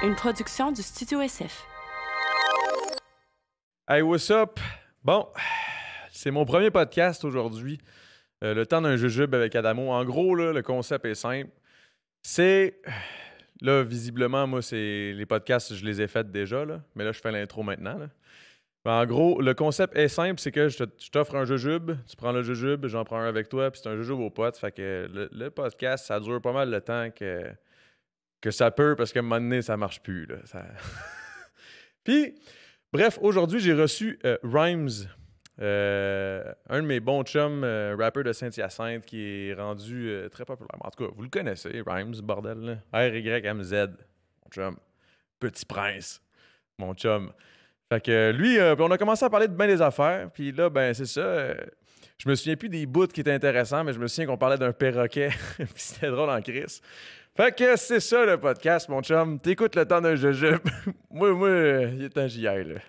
une production du Studio SF. Hey, what's up? Bon, c'est mon premier podcast aujourd'hui. Le temps d'un jujube avec Adamo. En gros, là, le concept est simple. C'est... Là, visiblement, moi, c'est les podcasts, je les ai faits déjà, là. Mais là, je fais l'intro maintenant, là. En gros, le concept est simple, c'est que je t'offre un jujube, tu prends le jujube, j'en prends un avec toi, puis c'est un jujube aux potes. Fait que le podcast, ça dure pas mal le temps que ça peut, parce qu'à un moment donné, ça marche plus, là. Puis, bref, aujourd'hui, j'ai reçu Rhymes, un de mes bons chums, rappeur de Saint-Hyacinthe, qui est rendu très populaire. En tout cas, vous le connaissez, Rhymes, bordel, là. R-Y-M-Z, mon chum. Petit Prince, mon chum. Fait que lui, on a commencé à parler de bien des affaires. Puis là, ben c'est ça. Je me souviens plus des bouts qui étaient intéressants, mais je me souviens qu'on parlait d'un perroquet. Puis c'était drôle en crise. Fait que c'est ça le podcast, mon chum. T'écoutes le temps d'un jujube. moi, il est un JR, là.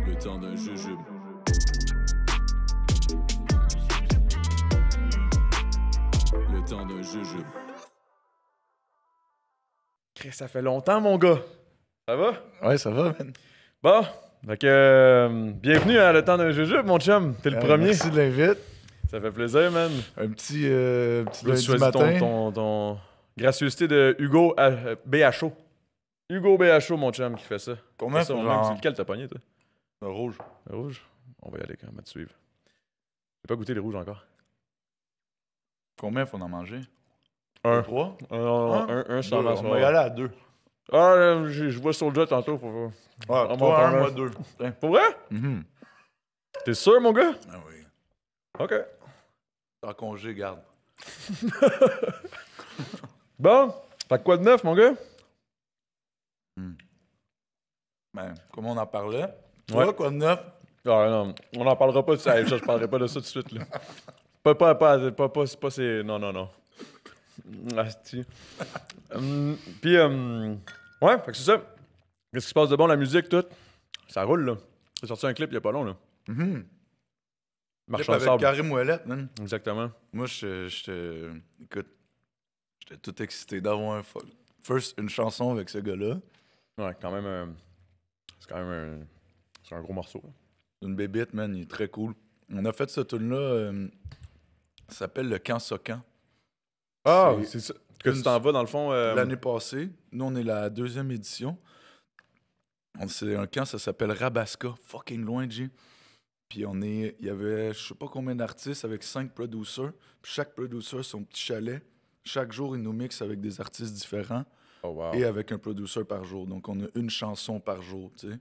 Le temps d'un jujube. Le temps d'un jujube. Chris, ça fait longtemps, mon gars. Ça va? Ouais, ça va, man. Bon, fait que bienvenue à Le temps d'un jujube, mon chum. T'es le premier. Merci de l'invite. Ça fait plaisir, man. Un petit Là, tu lundi choisis matin. ton gracieuseté de Hugo BHO. Hugo BHO, mon chum, qui fait ça. Combien C'est ça, faut mon même. C'est genre... lequel t'as pogné, toi? Le rouge. Le rouge? On va y aller quand même, te suivre. J'ai pas goûté les rouges encore. Combien faut en manger? Un. 3? Un, ça avance. On va y aller à 2. Ah, je vois sur le jet tantôt. Faut... Ouais, On va en toi, prendre 1, un. moi, 2. Pour vrai? T'es sûr, mon gars? Ah oui. OK. En congé, garde. Bon, fait que quoi de neuf, mon gars? Ben, comme on en parlait. Tu Ouais. vois, quoi de neuf? Ah non, on n'en parlera pas de ça. Je parlerai pas de ça tout de suite, là. C'est pas c'est... Non. Asti. Puis, ouais, fait que c'est ça. Qu'est-ce qui se passe de bon, la musique, tout? Ça roule, là. J'ai sorti un clip il y a pas long, là. Marchand de Avec sable. Karim Ouellet, man. Exactement. Moi, écoute, j'étais tout excité d'avoir une chanson avec ce gars-là. Ouais, quand même, c'est quand même c'est un gros morceau, là. Une bébite, man, il est très cool. On a fait ce tune-là, ça s'appelle le Camp Socan. Ah, C'est c'est ça. Que tu t'en vas, dans le fond... L'année passée, nous, on est la 2e édition. C'est un camp, ça s'appelle Rabasca, fucking loin, G. Puis il y avait, je sais pas combien d'artistes avec 5 producers. Puis chaque producer, son petit chalet. Chaque jour, il nous mixe avec des artistes différents Oh, wow. et avec un producer par jour. Donc, on a une chanson par jour, tu sais.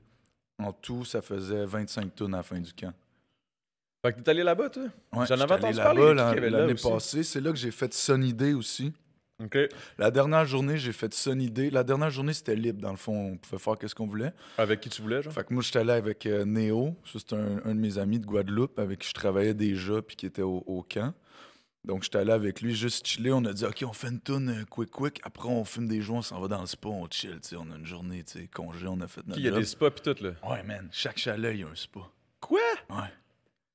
En tout, ça faisait 25 tonnes à la fin du camp. Fait que t'es allé là-bas, toi? Ouais, J'en avais j'étais allé entendu là-bas parler. Qui y avait là l'année aussi? passée. C'est là que j'ai fait Sunny Day aussi. OK. La dernière journée, j'ai fait Sunny Day. La dernière journée, c'était libre, dans le fond. On pouvait faire ce qu'on voulait. Avec qui tu voulais, genre? Fait que moi, j'étais allé avec Néo. Ça, c'est un de mes amis de Guadeloupe avec qui je travaillais déjà puis qui était au camp. Donc, j'étais allé avec lui, juste chiller. On a dit, OK, on fait une toune quick. Après, on fume des joints, on s'en va dans le spa, on chill. T'sais. On a une journée, congé, on a fait notre Il y a job. des spas pis tout, là. Ouais, man. Chaque chalet, il y a un spa. Quoi? Ouais.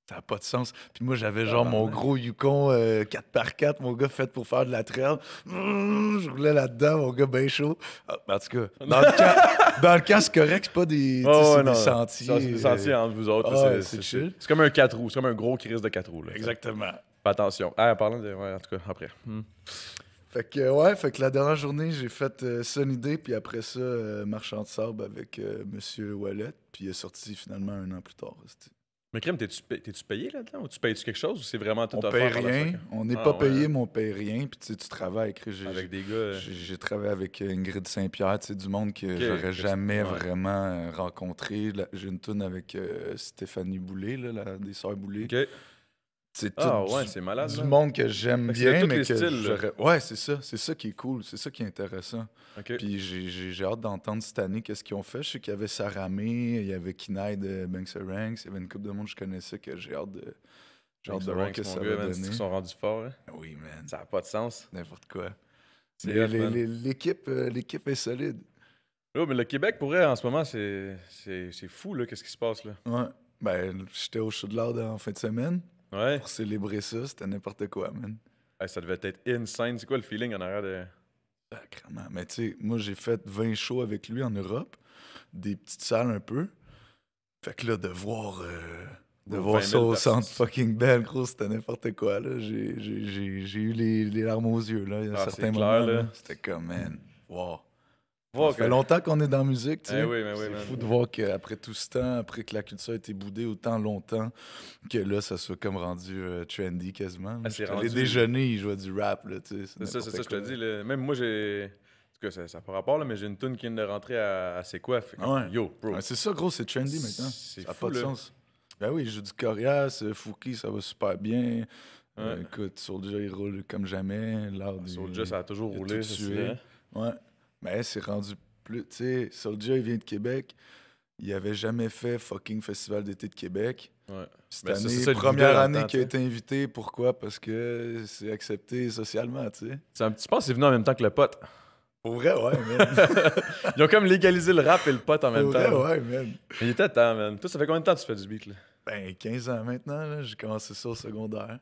Ça n'a pas de sens. Puis moi, j'avais genre mon gros Yukon 4x4, mon gars, fait pour faire de la trail. Je roulais là-dedans, mon gars, bien chaud. Ah, en tout cas, dans le camp, c'est correct, c'est pas des, des sentiers. C'est des sentiers entre vous autres. Ah, là, c'est chill. C'est comme un 4 roues. C'est comme un gros crise de 4 roues. Là. Exactement. Fais attention. Ah, parlant de... Ouais, en tout cas, après. Fait que la dernière journée, j'ai fait Sunny Day, puis après ça, Marchand de sable avec Monsieur Wallet, puis il est sorti finalement 1 an plus tard. Mais Crème, t'es-tu payé là-dedans? Ou tu payes-tu quelque chose? Ou c'est vraiment tout On offert paye par la rien, SAC? on n'est Ah, pas ouais. payé, mais on paye rien, puis tu travailles Avec des gars... J'ai travaillé avec Ingrid Saint-Pierre, du monde que j'aurais que jamais ouais. vraiment rencontré. J'ai une toune avec Stéphanie Boulay, des Sœurs Boulay. OK. C'est Ah tout ouais, c'est malade, du là. monde que j'aime Fait que c'est de bien, tous mais les que styles, là. j'aurais... Ouais, c'est ça qui est cool, c'est ça qui est intéressant. OK. Puis j'ai hâte d'entendre cette année qu'est-ce qu'ils ont fait. Je sais qu'il y avait Saramé, il y avait Kinaï de Banks Ranks, il y avait une couple de monde que je connaissais que j'ai hâte J'ai hâte de The voir Ranks, ce que mon ça gars, va man, donner. ils sont rendus forts. Hein? Oui, man. Ça n'a pas de sens. N'importe quoi. C'est Mais hot, man. l'équipe est solide. Là, mais le Québec, pour vrai, en ce moment, c'est fou, là, qu'est-ce qui se passe, là. Ouais. Ben, j'étais au Show de l'Art en fin de semaine Ouais. pour célébrer ça. C'était n'importe quoi, man. Hey, ça devait être insane. C'est quoi le feeling en arrière de... Sacrément. Mais tu sais, moi, j'ai fait 20 shows avec lui en Europe. Des petites salles un peu. Fait que là, de voir Bro, 20 000 ça au personnes. Centre fucking Bell, gros, c'était n'importe quoi, là. J'ai eu les larmes aux yeux, là. Il y a Ah, certains c'est clair, moments, là. là. C'était comme, man, wow. Voir Ça fait longtemps qu'on est dans la musique, tu sais. Eh oui, mais oui, C'est man. fou de voir qu'après tout ce temps, après que la culture a été boudée autant longtemps, que là, ça soit comme rendu trendy quasiment. Ah, c'est J'étais allé rendu- déjeuner, il jouait du rap, là, tu sais. C'est ça, je n'importe te quoi. dis. Là. Même moi, j'ai... En tout cas, ça n'a pas rapport, là, mais j'ai une tune qui vient de rentrer à C'est quoi? Fait que, Ouais. Yo, bro. Ouais, c'est ça, gros, c'est trendy maintenant. C'est Ça n'a fou, pas de là. sens. Ben oui, je joue du Corias, Fouki, ça va super bien. Ouais. Écoute, Soulja, il roule comme jamais. Soulja, ça a toujours il a roulé, tout ça, tué. c'est vrai. Ouais. Mais c'est rendu plus. Tu sais, Soulja, il vient de Québec. Il avait jamais fait fucking Festival d'été de Québec. Ouais. Cette Ben, ça, année, c'est ça, le première vidéo année dans le qu'il a temps, été invité. Pourquoi? Parce que c'est accepté socialement, tu sais. Je pense que c'est venu en même temps que le pot. Pour vrai, ouais, man. Ils ont comme légalisé le rap et le pot en même Pour temps. vrai, là. ouais, man. Il était temps, man. Toi, ça fait combien de temps que tu fais du beat, là? Ben, 15 ans maintenant, là, j'ai commencé ça au secondaire.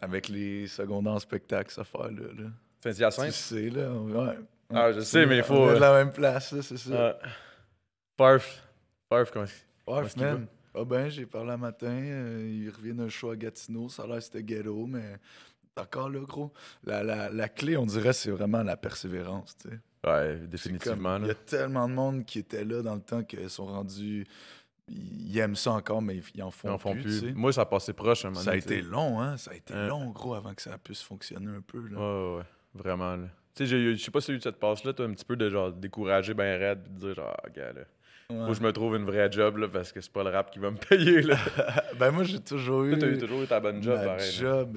Avec les secondaires en spectacle, cette affaire-là. Là. Tu Saint-Hyacinthe? sais, là, ouais. Ah, je sais, mais il faut... On est de la même place, là, c'est ça. Ouais. Parf. Parf, comment... Ouais, est-ce qu'il man. Ah ben, j'ai parlé un matin, il revient d'un show à Gatineau, ça a l'air que c'était ghetto, mais encore là, gros. La clé, on dirait, c'est vraiment la persévérance, tu sais. Ouais, C'est définitivement, comme, il y là. a tellement de monde qui était là dans le temps qu'ils sont rendus... Ils aiment ça encore, mais ils en font, Ils en font plus, plus. tu sais. Moi, ça a passé proche un moment Ça a donné, tu sais. été long, hein? Ça a été Ouais. long, gros, avant que ça puisse fonctionner un peu, là. Ouais, ouais, vraiment, là. Tu sais, je sais pas si tu as eu cette passe-là, toi, un petit peu de genre décourager ben raide, puis de dire genre, ah, gars, là, Ouais. faut que je me trouve une vraie job, là, parce que c'est pas le rap qui va me payer, là. Ben moi, j'ai toujours eu Toi, t'as toujours eu ta bonne job, ma pareil. là. job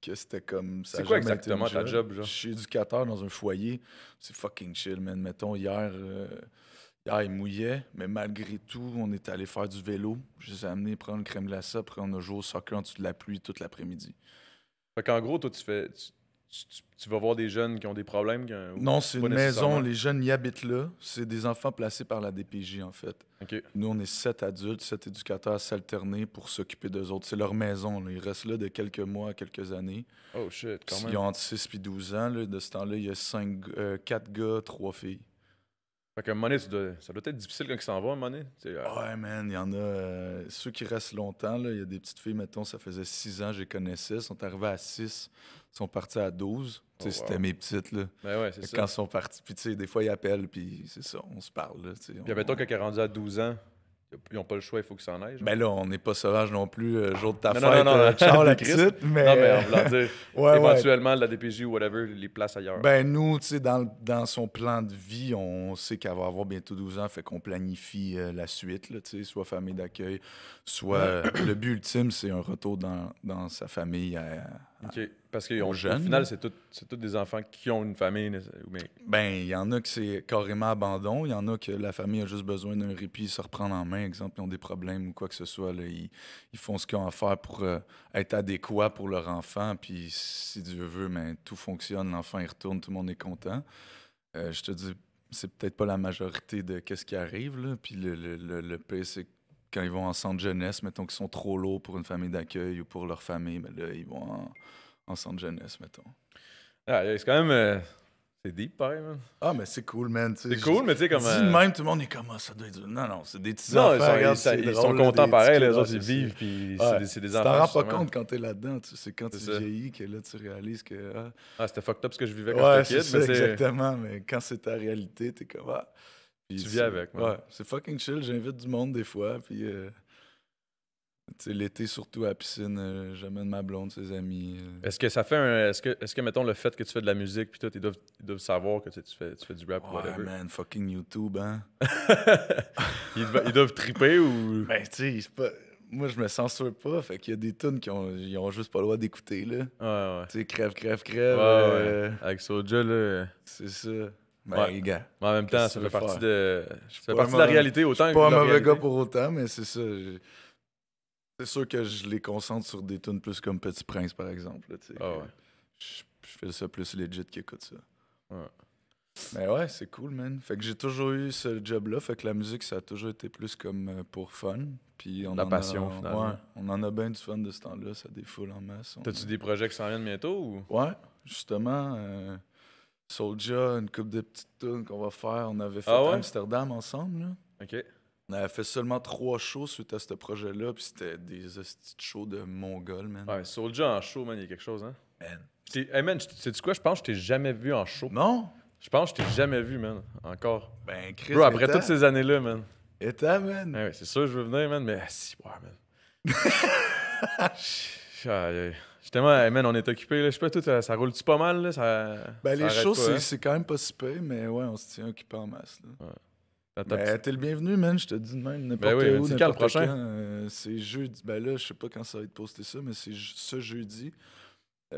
que c'était comme... ça C'est a quoi jamais été une exactement ta job, genre? Je suis éducateur dans un foyer. C'est fucking chill, man. Mettons, hier, il mouillait, mais malgré tout, on est allé faire du vélo. Je les ai amenés prendre une crème glacée, après on a joué au soccer en dessous de la pluie toute l'après-midi. Fait qu'en gros, toi, tu vas voir des jeunes qui ont des problèmes? Ou Non, c'est pas une maison, nécessairement? les jeunes y habitent là. C'est des enfants placés par la DPJ, en fait. OK. Nous, on est 7 adultes, 7 éducateurs à s'alterner pour s'occuper d'eux autres. C'est leur maison, là. Ils restent là de quelques mois à quelques années. Oh, shit, quand Ils même. ont entre 6 et 12 ans. Là. De ce temps-là, il y a 4 gars, 3 filles. Fait qu'à un moment donné, ça doit être difficile quand ils s'en vont, à un moment donné. Tu sais, Ouais, man, il y en a... ceux qui restent longtemps, là, il y a des petites filles, mettons, ça faisait 6 ans, je les connaissais. Ils sont arrivés à 6, ils sont partis à 12. Tu sais, Oh, wow. c'était mes petites, là. Ben ouais, c'est Fait que ça. quand ils sont partis, puis tu sais, des fois, ils appellent, puis c'est ça, on se parle, là, tu sais. Puis mettons, quand il est rendu à 12 ans, ils ont pas le choix, il faut qu'ils s'en aillent. genre. Ben là, on n'est pas sauvage non plus, jour de ta Non, fête, non, non, ciao la Christ. petite, mais... Non, mais en voulant dire, ouais, ouais. éventuellement, la DPJ ou whatever, les places ailleurs. Ben nous, tu sais, dans son plan de vie, on sait qu'elle va avoir bientôt 12 ans, fait qu'on planifie la suite, là, tu sais, soit famille d'accueil, soit... le but ultime, c'est un retour dans sa famille. OK. Parce aux qu'au jeunes, final, là. c'est tous des enfants qui ont une famille. Mais... Ben, il y en a que c'est carrément abandon, il y en a que la famille a juste besoin d'un répit, se reprendre en main, exemple, ils ont des problèmes ou quoi que ce soit, là, ils font ce qu'ils ont à faire pour être adéquats pour leur enfant, puis si Dieu veut, ben, tout fonctionne, l'enfant il retourne, tout le monde est content. Je te dis, c'est peut-être pas la majorité de qu'est-ce qui arrive, là, puis le pire, c'est quand ils vont en centre jeunesse, mettons qu'ils sont trop lourds pour une famille d'accueil ou pour leur famille, ben là, ils vont en centre jeunesse, mettons. Ah, c'est quand même... c'est deep, pareil, man. Ah, mais c'est cool, man. tu sais, C'est cool, mais tu sais, comme... Dit de même, tout le monde est comme ça doit être. Non, non, c'est des petits Non, enfants. regarde, c'est ils sont drôle, là, contents des pareil, petits les kids, autres, ils c'est vivent, ça. puis Ouais. c'est des Tu enfants. t'en rends pas justement. compte quand t'es là-dedans. C'est quand tu C'est ça. vieillis que là, tu réalises que. Ah, c'était fucked up ce que je vivais quand Ouais, j'étais c'est kid, ça, mais c'est... exactement. Mais quand c'est ta réalité, t'es comme. Ah. Puis Tu vis c'est- avec, man. Ouais, c'est fucking chill. J'invite du monde des fois. Puis. Tu sais, l'été, surtout à la piscine, j'amène ma blonde, ses amis. Est-ce que ça fait un... Est-ce que, mettons, le fait que tu fais de la musique, puis toi, ils doivent savoir que tu fais du rap ou Ouais, whatever. man, fucking YouTube, hein. Ils doivent triper ou... Ben, tu sais, c'est pas. Moi, je me censure pas. Fait qu'il y a des tunes ils ont juste pas le droit d'écouter, là. Ouais, ouais. Tu sais, crève, crève, Ouais, crève. ouais. Avec Soulja, là... C'est ça. Ben, Ouais. les gars. Mais en même temps, Qu'est-ce ça que fait tu veux partie faire? de... Ça fait pas partie de un la mauvais- réalité autant Je suis que pas un de la mauvais réalité. gars pour autant, mais c'est ça. C'est sûr que je les concentre sur des tunes plus comme Petit Prince, par exemple. Là, tu sais, Ah que ouais. je fais ça plus legit qui écoute ça. Ouais. Mais ouais, c'est cool, man. Fait que j'ai toujours eu ce job-là. Fait que la musique, ça a toujours été plus comme pour fun. Puis on La en passion, a, finalement. ouais, on en a bien du fun de ce temps-là. Ça défoule en masse. T'as-tu des projets qui s'en viennent bientôt ou? Ouais, justement. Soulja, une couple de petites tunes qu'on va faire. On avait fait Ah ouais? Amsterdam ensemble, là. OK. On avait fait seulement 3 shows suite à ce projet-là. Puis c'était des hosties de shows de Mongol, man. Ouais, Soulja en show, man, il y a quelque chose, hein? Man. Hey, man, sais-tu quoi? Je pense que je t'ai jamais vu en show. Non? Je pense que je t'ai jamais vu, man. Encore. Ben, Chris, Bro, après étant- toutes ces années-là, man. étant, man. Ouais, c'est sûr, je veux venir, man, mais si, ouais, man. J'étais tellement, hey, man, on est occupé, là. Je sais pas, tout, ça roule-tu pas mal, là? Ben, ça les arrête shows, pas, hein? c'est quand même pas si pire, mais ouais, on se tient occupé en masse, là. T'as Ben, t'es le bienvenu, man. Je te dis de même, n'importe Ben oui, mais où, c'est quand le n'importe prochain? c'est jeudi. Ben là, je sais pas quand ça va être posté ça, mais c'est ce jeudi.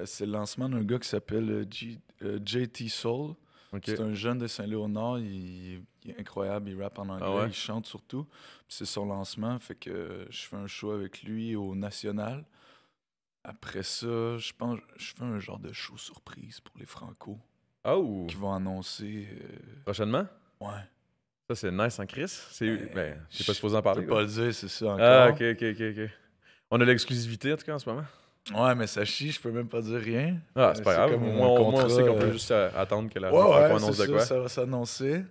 C'est le lancement d'un gars qui s'appelle JT Soul. OK. C'est un jeune de Saint-Léonard. Il est incroyable. Il rappe en anglais. Ah ouais? Il chante surtout. Puis c'est son lancement. Fait que je fais un show avec lui au National. Après ça, je pense je fais un genre de show surprise pour les Franco Oh! qui vont annoncer. Prochainement? Ouais. Ça, c'est nice en Chris. C'est, ben, t'es pas je supposé en Je parler, peux quoi. pas le dire, c'est ça encore. Ah, ok. On a l'exclusivité, en tout cas, en ce moment. Ouais, mais ça chie, je peux même pas dire rien. Ah, c'est pas grave. comme Au un moins, on contrat, sait qu'on peut juste attendre que la Ouais, Franco ouais, annonce c'est de quoi. ça va s'annoncer.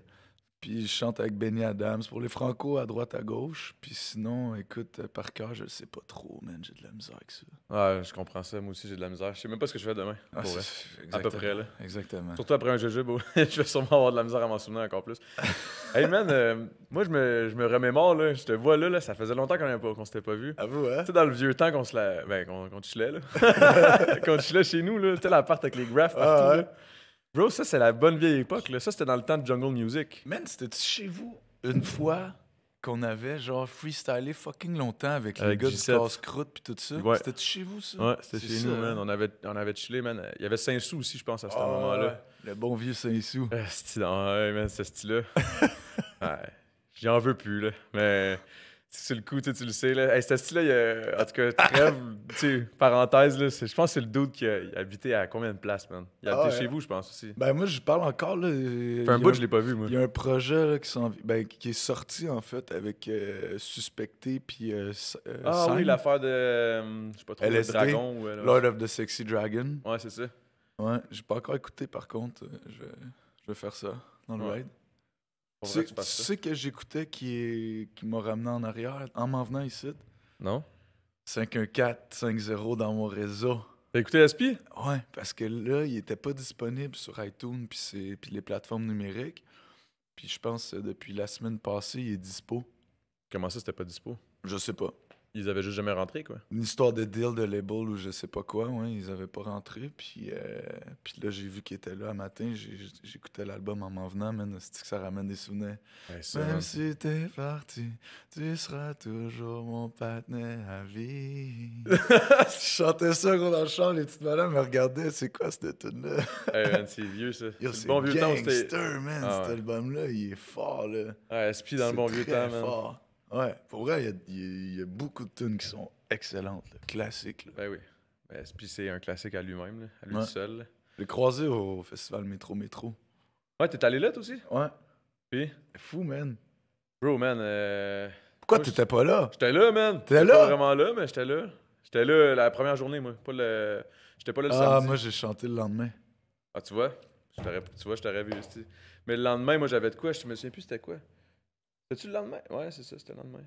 Puis je chante avec Benny Adams pour les Franco à droite, à gauche. Puis sinon, écoute, par cœur, je le sais pas trop, man. J'ai de la misère avec ça. Ah, je comprends ça. Moi aussi, j'ai de la misère. Je sais même pas ce que je fais demain. Ah, Pour vrai. c'est- À peu près, là. Exactement. Surtout après un jujube, je vais sûrement avoir de la misère à m'en souvenir encore plus. Hey man, moi je me remémore, là, je te vois là, ça faisait longtemps qu'on s'était pas vu. À vous, hein? Tu sais, dans le vieux temps qu'on se la. Ben, qu'on chillait, là. Qu'on chillait chez nous, là. Tu sais, l'appart avec les graphes partout, Ah, ouais. là. Bro, ça, c'est la bonne vieille époque, là. Ça, c'était dans le temps de Jungle Music. Man, c'était chez vous une fois qu'on avait genre freestylé fucking longtemps avec les Avec gars du G7. casse-croûte puis tout ça? Ouais. C'était chez vous, ça? Ouais, c'était C'est chez ça, nous, man. hein? On avait chillé, man. Il y avait Saint-Sou aussi, je pense, à ce Ah, moment-là. ouais. Le bon vieux Saint-Sou. Ouais, man, ce style-là. Ouais, j'en veux plus, là. Mais sur le coup, tu le sais, là. Hey, ce style-là, en tout cas, trêve, tu sais, parenthèse, là, je pense que c'est le dude qui a habité à combien de places, man? Il a Ah, habité ouais. chez vous, je pense aussi. Ben moi, je parle encore, là. Fait un bout, je l'ai pas vu, moi. Il y a un projet là, qui est sorti, en fait, avec Suspecté puis Ah oui, Sign. l'affaire de, je sais pas trop, le LSD, dragon. Ou, Lord of the Sexy Dragon. Ouais, c'est ça. Ouais, j'ai pas encore écouté, par contre. Je vais faire ça dans le Ouais. ride. Pour Tu vrai, sais, tu fasses tu ça. sais que j'écoutais qui m'a ramené en arrière en m'en venant ici? Non? 51450 dans mon réseau. T'as écouté SP? Ouais, parce que là, il était pas disponible sur iTunes puis les plateformes numériques. Puis je pense que depuis la semaine passée, il est dispo. Comment ça, c'était pas dispo? Je sais pas. Ils avaient juste jamais rentré, quoi. Une histoire de deal de label ou je sais pas quoi, ouais, ils avaient pas rentré. Puis là, j'ai vu qu'il était là un matin, j'écoutais l'album en m'en venant, man, c'est que ça ramène des souvenirs. Ouais, ça, Même man. si t'es parti, tu seras toujours mon partenaire à vie. Je chantais ça gros dans le char, les petites madames me regardaient, c'est quoi cette tune-là? Hey, man, c'est vieux, ça. Yo, C'est c'est le bon vieux temps où c'était. gangster, man, Ah, cet ouais. album-là, il est fort, là. Ouais, SP dans le C'est bon vieux très temps, man. fort. Ouais, pour vrai, il y a beaucoup de tunes qui sont excellentes, là, classiques. Là. Ben oui. Ben, SP, c'est un classique à lui-même, là, à lui Ouais. seul. Là. Je l'ai croisé au festival Métro. Ouais, t'es allé là, toi aussi? Ouais. Puis? C'est fou, man. Bro, man, Pourquoi moi, t'étais pas là? j'étais là, man. T'étais J'étais là? pas vraiment là, mais j'étais là. J'étais là la première journée, moi. J'étais pas là le Ah, samedi. moi, j'ai chanté le lendemain. Ah, tu vois? Je t'aurais vu aussi. Mais le lendemain, moi, j'avais de quoi? Je me souviens plus c'était quoi. C'était-tu le lendemain? Ouais, c'est ça, c'était le lendemain.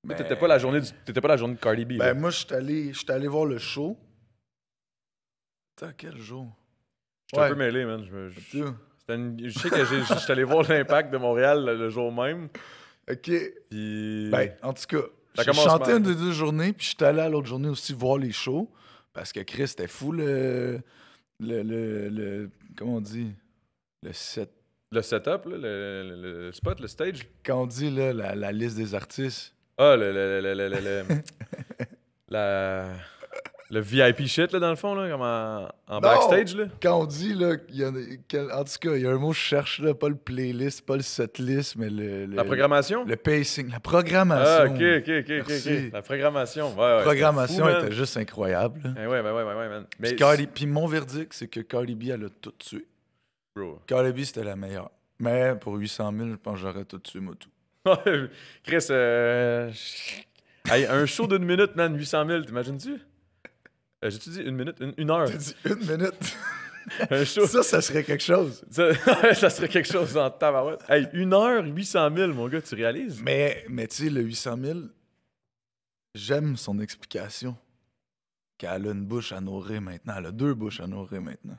Mais Ben- t'étais pas la journée de Cardi B. là. Ben, moi, j'étais allé voir le show. Attends, quel jour? J'étais un peu mêlé, man. Dieu. Je sais que j'étais allé voir l'Impact de Montréal le jour même. OK. Puis. Ben, en tout cas, Ça j'ai commence chanté mal. une des 2 journées, puis j'étais allé à l'autre journée aussi voir les shows, parce que Chris, c'était fou comment on dit? Le set. Le setup, là, le spot, le stage. Quand on dit là, la liste des artistes. Ah, la Le VIP shit, là, dans le fond, là, comme en Non! backstage, là. Quand on dit, là, en tout cas, il y a un mot que je cherche, là, pas le playlist, pas le setlist, mais La programmation? le pacing, la programmation. Ah, ok. Merci. La programmation. Ouais, La ouais. programmation c'était fou, man. était juste incroyable. là. Eh ouais, man. Mais, Puis mon verdict, c'est que Cardi B, elle a tout tué. bro. Cardi B, c'était la meilleure. Mais pour 800 000, je pense que j'aurais tout tué, moi, tout. Chris, hey, un show d'une minute, man, 800 000, t'imagines-tu? J'ai-tu dit une minute? Une heure? T'as dit une minute. Un show. Ça serait quelque chose. Ça serait quelque chose en tabarouette. Hey, 1 heure, 800 000, mon gars, tu réalises? Mais tu sais, le 800 000, j'aime son explication. Qu'elle a une bouche à nourrir maintenant. Elle a 2 bouches à nourrir maintenant.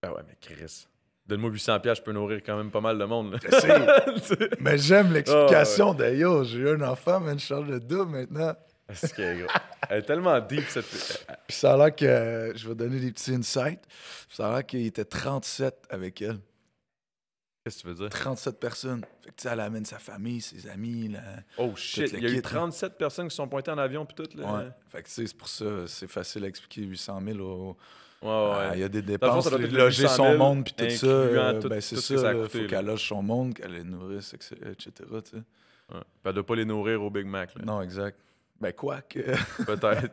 Ah ouais, mais Chris. Donne-moi 800 $, je peux nourrir quand même pas mal de monde. Là. Je sais. Mais j'aime l'explication de yo, j'ai eu un enfant, mais je change de double maintenant. C'est qu'elle est gros. Elle est tellement deep, cette. Puis ça a l'air que, je vais donner des petits insights, ça a l'air qu'il était 37 avec elle. Qu'est-ce que tu veux dire? 37 personnes. Fait que tu sais, elle amène sa famille, ses amis. Là. Oh shit, le il y a eu kit, 37 personnes qui sont pointées en avion, puis tout. Là. Ouais. Fait que tu sais, c'est pour ça, c'est facile à expliquer 800 000 au. Ouais. Il y a des Dans le fond, dépenses, ça doit être loger 800 son 000, monde, puis tout ça. incluant tout- Ben tout c'est ce que ça a ça, il coûté, faut là. qu'elle loge son monde, qu'elle les nourrisse, etc. Tu sais. Ouais. Puis elle doit pas les nourrir au Big Mac. Là. Non, exact. Ben quoi que. Peut-être,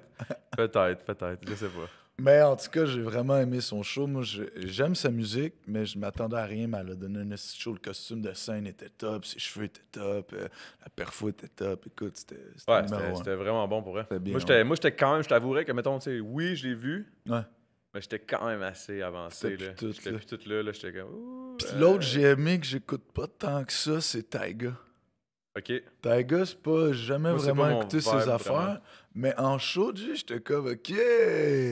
je sais pas. Mais en tout cas, j'ai vraiment aimé son show. Moi, j'aime sa musique, mais je m'attendais à rien. Mais elle a donné un esti show. Le costume de scène était top, ses cheveux étaient top, la perfo était top. Écoute, c'était Ouais, numéro un. c'était vraiment bon pour vrai. C'était bien, Moi, j'étais quand même, je t'avouerais que, mettons, tu sais, oui, je l'ai vu, Ouais. mais j'étais quand même assez avancé. C'était Là. plus tout, J'étais là. plus tout là, j'étais comme. Ouh, Puis l'autre, j'ai aimé que j'écoute pas tant que ça, c'est Tyga. Ok. Tyga, c'est pas j'ai jamais Moi, c'est vraiment pas mon écouté ses vibe, affaires. vraiment. Mais en show, j'étais comme, OK.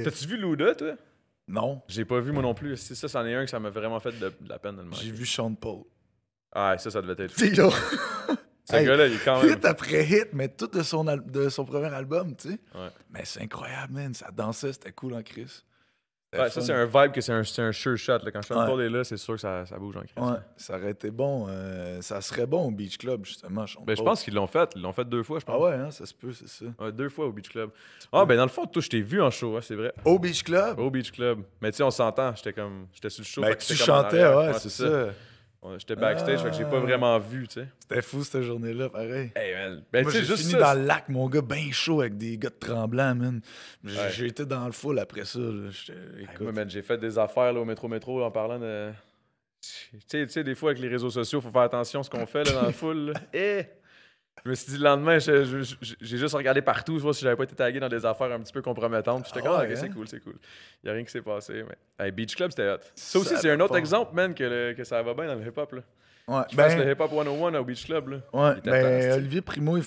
T'as-tu vu Luda, toi? Non, J'ai pas vu moi non plus. C'est ça, c'en est un que ça m'a vraiment fait de la peine de le j'ai manquer. vu Sean Paul. Ah, ça devait être. T'sais, là, Ce Hey, gars-là, il est quand même. hit après hit, mais tout de son premier album, tu sais. Ouais. Mais c'est incroyable, man. Ça dansait, c'était cool en Chris. Ouais, ça, c'est un vibe que c'est un sure shot. Là. Quand Sean Ouais. Paul est là, c'est sûr que ça bouge en crise. Ouais, ça aurait été bon. Ça serait bon au Beach Club, justement. Sean Ben, je Paul. pense qu'ils l'ont fait. Ils l'ont fait 2 fois, je pense. Ah ouais, hein, ça se peut, c'est ça. Ouais, 2 fois au Beach Club. Ah, ben dans le fond, toi, je t'ai vu en show, hein, c'est vrai. Au Beach Club? Au Beach Club. Mais tu sais, on s'entend. J'étais sur le show. Ben, fait que tu j'étais comme en chantais, arrière. ouais, c'est ça. J'étais backstage, fait que j'ai pas Ah. vraiment vu, tu sais. C'était fou, cette journée-là, pareil. Hey, man. Ben, Moi, tu sais, j'ai juste fini ça. dans le lac, mon gars, bien chaud, avec des gars de Tremblant, man. Ouais. J'ai été dans le full après ça. Là. Hey, Écoute, moi, man, j'ai fait des affaires là, au métro en parlant de. Tu sais, des fois, avec les réseaux sociaux, il faut faire attention à ce qu'on fait là, dans le full. Là. Et je me suis dit le lendemain, j'ai juste regardé partout, voir si j'avais pas été tagué dans des affaires un petit peu compromettantes. Puis j'étais Ah comme, ouais, ok, hein? c'est cool. Il y a rien qui s'est passé. Mais hey, Beach Club, c'était hot. Ça aussi, Ça c'est un va autre pas. exemple, man, que ça va bien dans le hip-hop. Là. ouais, Je fasse le hip-hop 101 au Beach Club. Là. ouais, Il était ben, fantastique. Olivier Primo, il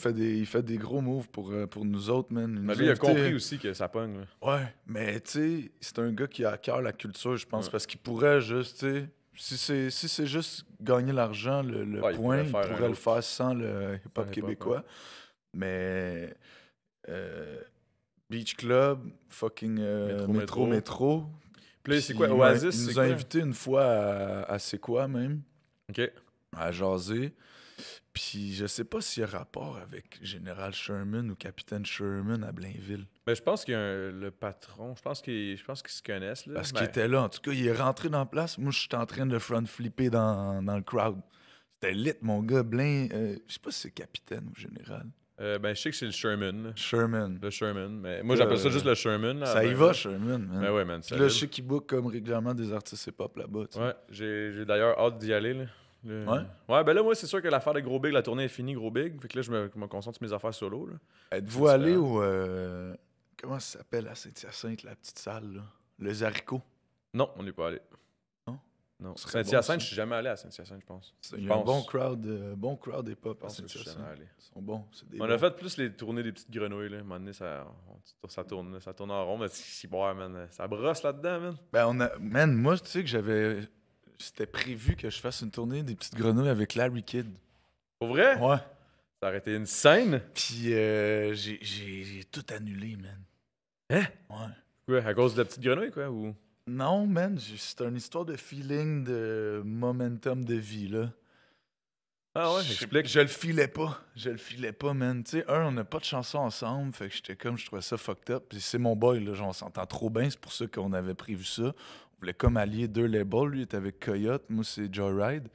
fait des gros moves pour nous autres, man. Mais lui, il a compris aussi que ça pogne. Là. Ouais, mais tu sais, c'est un gars qui a à cœur la culture, je pense, Ouais. parce qu'il pourrait juste, tu sais, si c'est juste gagner l'argent, le Ouais, il point, pourrait il faire un pourrait le autre. faire sans le hip-hop Sans le hip-hop, québécois. Mais Beach Club, fucking Métro. Puis là, c'est Puis quoi, Oasis? Il c'est nous quoi? a invités une fois à C'est quoi, même, Ok. à jaser. Puis je sais pas s'il y a rapport avec Général Sherman ou Capitaine Sherman à Blainville. Ben, je pense qu'il y a le patron, je pense qu'ils se connaissent. Là. Parce Ben, qu'il était là. En tout cas, il est rentré dans la place. Moi, je suis en train de front flipper dans le crowd. C'était lit, mon gars. Blain, je sais pas si c'est capitaine ou général. ben, je sais que c'est le Sherman. Là. Sherman. Le Sherman. Mais moi, j'appelle ça juste le Sherman. Là, Ça y ben, va, là. Sherman. Man. Ben ouais, man. Puis là, je sais qu'il book comme régulièrement des artistes hip-hop là-bas. tu sais. Ouais, j'ai d'ailleurs hâte d'y aller. Là. Ouais? Ouais, ben là, moi, c'est sûr que l'affaire de Gros Big, la tournée est finie, Gros Big. Fait que là, je me concentre sur mes affaires solo. Là. Êtes-vous C'est allé différent. au... comment ça s'appelle à Saint-Hyacinthe, la petite salle, là? Les haricots. Non, on n'est pas allé. Non? Non. Ce serait Saint-Hyacinthe, bon, ça. je suis jamais allé à Saint-Hyacinthe, je pense. Il y Je a un pense. bon crowd hip-hop Je à pense que je suis Saint-Hyacinthe. jamais allé. Ils sont bons. C'est des On bons. a fait plus les tournées des petites grenouilles. Là. À un moment donné, ça tourne en rond. Mais si, boire, man. Ça brosse là-dedans, man. Ben, man, moi, tu sais que c'était prévu que je fasse une tournée des petites grenouilles avec Larry Kidd. Pour vrai? Ouais. Ça aurait été une scène. Puis j'ai tout annulé, man. Hein? Ouais. Quoi, à cause de la petite grenouille, quoi? Ou... Non, man, c'est une histoire de feeling, de momentum de vie, là. Ah ouais, explique. Je le filais pas. Je le filais pas, man. Tu sais, on n'a pas de chanson ensemble. Fait que j'étais comme, je trouvais ça fucked up. Puis c'est mon boy, là. Genre, on s'entend trop bien. C'est pour ça qu'on avait prévu ça. On voulait comme allier 2 labels. Lui, il était avec Coyote. Moi, c'est Joyride.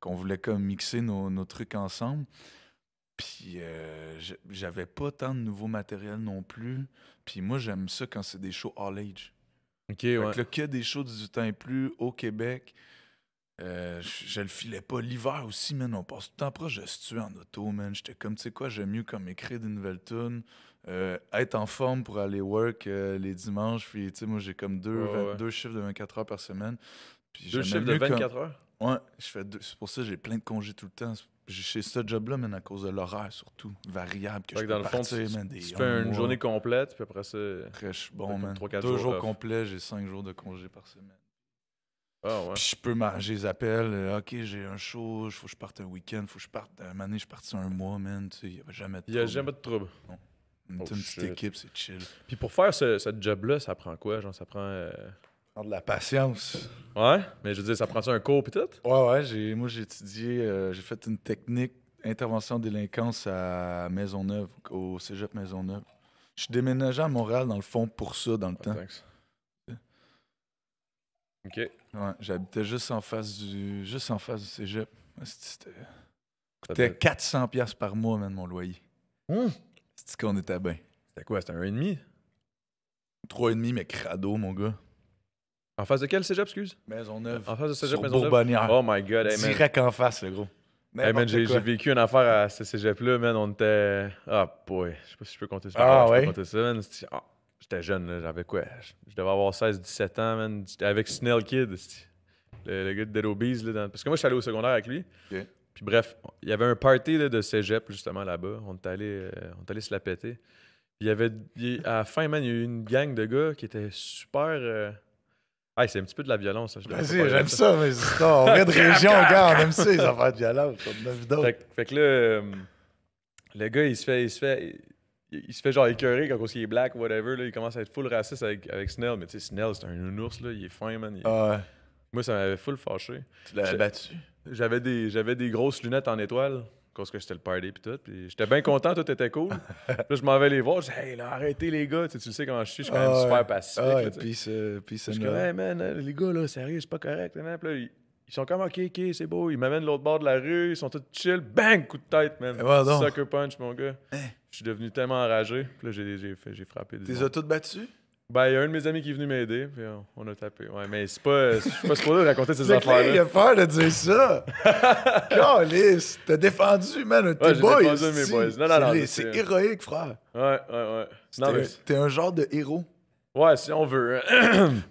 Qu'on voulait comme mixer nos trucs ensemble. Puis j'avais pas tant de nouveau matériel non plus. Puis moi, j'aime ça quand c'est des shows all age. OK, Fait ouais. que là, que des shows de 18 ans et plus au Québec. Je le filais pas. L'hiver aussi, man, on passe tout le temps proche de se tuer en auto, man. J'étais comme, tu sais quoi, j'aime mieux comme écrire des nouvelles tunes, être en forme pour aller work les dimanches. Puis, tu sais, moi, j'ai comme deux chiffres de 24 heures par semaine. Puis 2 j'aimais chiffres de mieux 24 heures? Ouais, c'est pour ça que j'ai plein de congés tout le temps. J'ai ce job-là, man, à cause de l'horaire, surtout, variable, que Fait je que dans peux le fond, partir, man, tu fais une journée complète, puis après ça... Après, je suis bon, comme man. 3-4 2 jours jours off. complets, j'ai 5 jours de congé par semaine. Ah ouais. Puis je les appelle, OK, j'ai un show, faut que je parte un week-end, faut que je parte. Un moment donné, je suis parti un mois, man. Tu sais, il n'y avait jamais de Il n'y a trouble. jamais de trouble. On est Oh, une petite shit. équipe, c'est chill. Puis pour faire ce job-là, ça prend quoi? Genre, ça prend... Prends de la patience. Ouais? Mais je veux dire, ça prend-tu un cours pis tout? Ouais, moi j'ai étudié, j'ai fait une technique intervention délinquance à Maisonneuve, au cégep Maisonneuve. Je suis déménagé à Montréal, dans le fond, pour ça, dans le temps. Thanks. OK. Ouais, j'habitais juste en face du cégep. C'était Ça coûtait devait- 400$ par mois, man, mon loyer. C'est qu'on était bien. C'était quoi? C'était un 1,5? 3,5, mais crado, mon gars. En face de quel cégep, excuse? Maisonneuve. En face de cégep Sur Maisonneuve? Bourbonnière. Oh my God, hey man. Direct en face, le gros. Hey man, j'ai N'importe quoi. vécu une affaire à ce cégep-là, man. On était... Ah, boy. Je sais pas si je peux compter ça. Ah, Je ouais? peux compter ça, man. J'étais jeune, là. J'avais quoi? Je devais avoir 16-17 ans, man. J'étais avec Snell Kid, le gars de Dead Obies, là. Parce que moi, je suis allé au secondaire avec lui. Ok. Puis bref, il y avait un party là, de cégep, justement, là-bas. On est allé se la péter. Puis à la fin, man, il y a eu une gang de gars qui étaient super... Hey, c'est un petit peu de la violence, ça. Je devrais pas Vas-y, parler j'aime de ça, mais histoires. On est de région, gars, on aime ça, les affaires de violence. On en a vu d'autres. Fait que là, le gars, il se fait genre écœurer quand il est black ou whatever. Là, il commence à être full raciste avec Snell. Mais tu sais, Snell, c'est un nounours, là. Il est fin, man. Ah ouais. Moi, ça m'avait full fâché. Tu l'avais battu. J'avais des grosses lunettes en étoile. Parce que c'était le party pis tout. Puis j'étais bien content, tout était cool. Là, je m'en vais les voir. Je dis, hey, là, arrêtez les gars. Tu sais comment je suis quand même super pacifique. Ah, là, et tu sais. puis Je suis comme, hey man, les gars, là, sérieux, c'est pas correct. Là, puis là, ils sont comme, ok, c'est beau. Ils m'amènent de l'autre bord de la rue. Ils sont tous chill. Bang, coup de tête, man. Ouais, donc. Sucker punch, mon gars. Je suis devenu tellement enragé. Puis là, j'ai frappé. T'es as toutes battues? Ben, il y a un de mes amis qui est venu m'aider. Puis on a tapé. Ouais, mais c'est pas. Je suis pas supposé raconter ces C'est clair, il affaires-là. a peur de dire ça. Calice, t'as défendu, man, un de tes Ouais, j'ai boys. défendu un de mes si. boys. Non, C'est c'est- héroïque, frère. Ouais. Non, mais. T'es un genre de héros. Ouais, si on veut.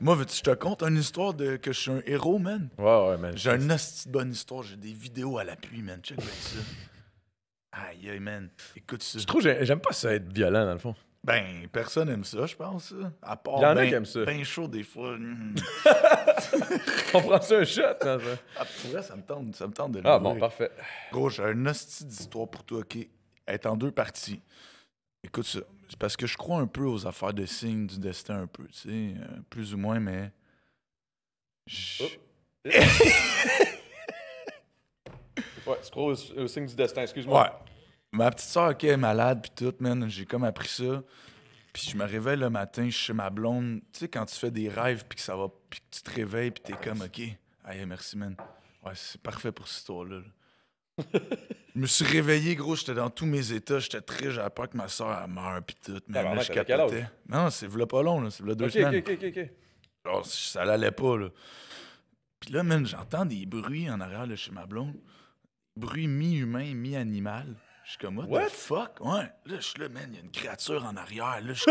Moi, veux-tu que je te conte une histoire de que je suis un héros, man? Ouais, man. J'ai une hostie de bonne histoire. J'ai des vidéos à l'appui, man. Check bien ça. Aïe, man. Écoute ça. Je trouve que j'aime pas ça être violent, dans le fond. Ben, personne aime ça, je pense. Ça. À part Il y en a ben, qui aiment ça. ben chaud, des fois. On prend ça un shot, dans ça. Ah, pour vrai, ça me tente de le Ah, voir. bon, parfait. Gros, j'ai une hostie d'histoire pour toi, OK? Elle est en 2 parties. Écoute ça. C'est parce que je crois un peu aux affaires de signes du destin, un peu, tu sais. Plus ou moins, mais... Ouais, tu crois au signe du destin, excuse-moi. Ouais. Ma petite soeur, OK, est malade, puis tout, man. J'ai comme appris ça. Puis je me réveille le matin, je suis chez ma blonde. Tu sais, quand tu fais des rêves, puis que ça va, puis que tu te réveilles, puis t'es comme, OK, aïe, merci, man. Ouais, c'est parfait pour cette histoire-là. là. Je me suis réveillé, gros, j'étais dans tous mes états. J'étais triste, j'avais peur que ma soeur elle meure, puis tout. Mais Tabarnak, là, je t'avais quel âge? capotais. Non, c'est v'là pas long, là. C'est v'là 2 Ok, semaines. ok. Genre, ça l'allait pas, là. Puis là, man, j'entends des bruits en arrière de chez ma blonde. Bruits mi-humain, mi-animal. Je suis comme, what What? the fuck? Ouais. Là, je suis là, man, il y a une créature en arrière. Là, je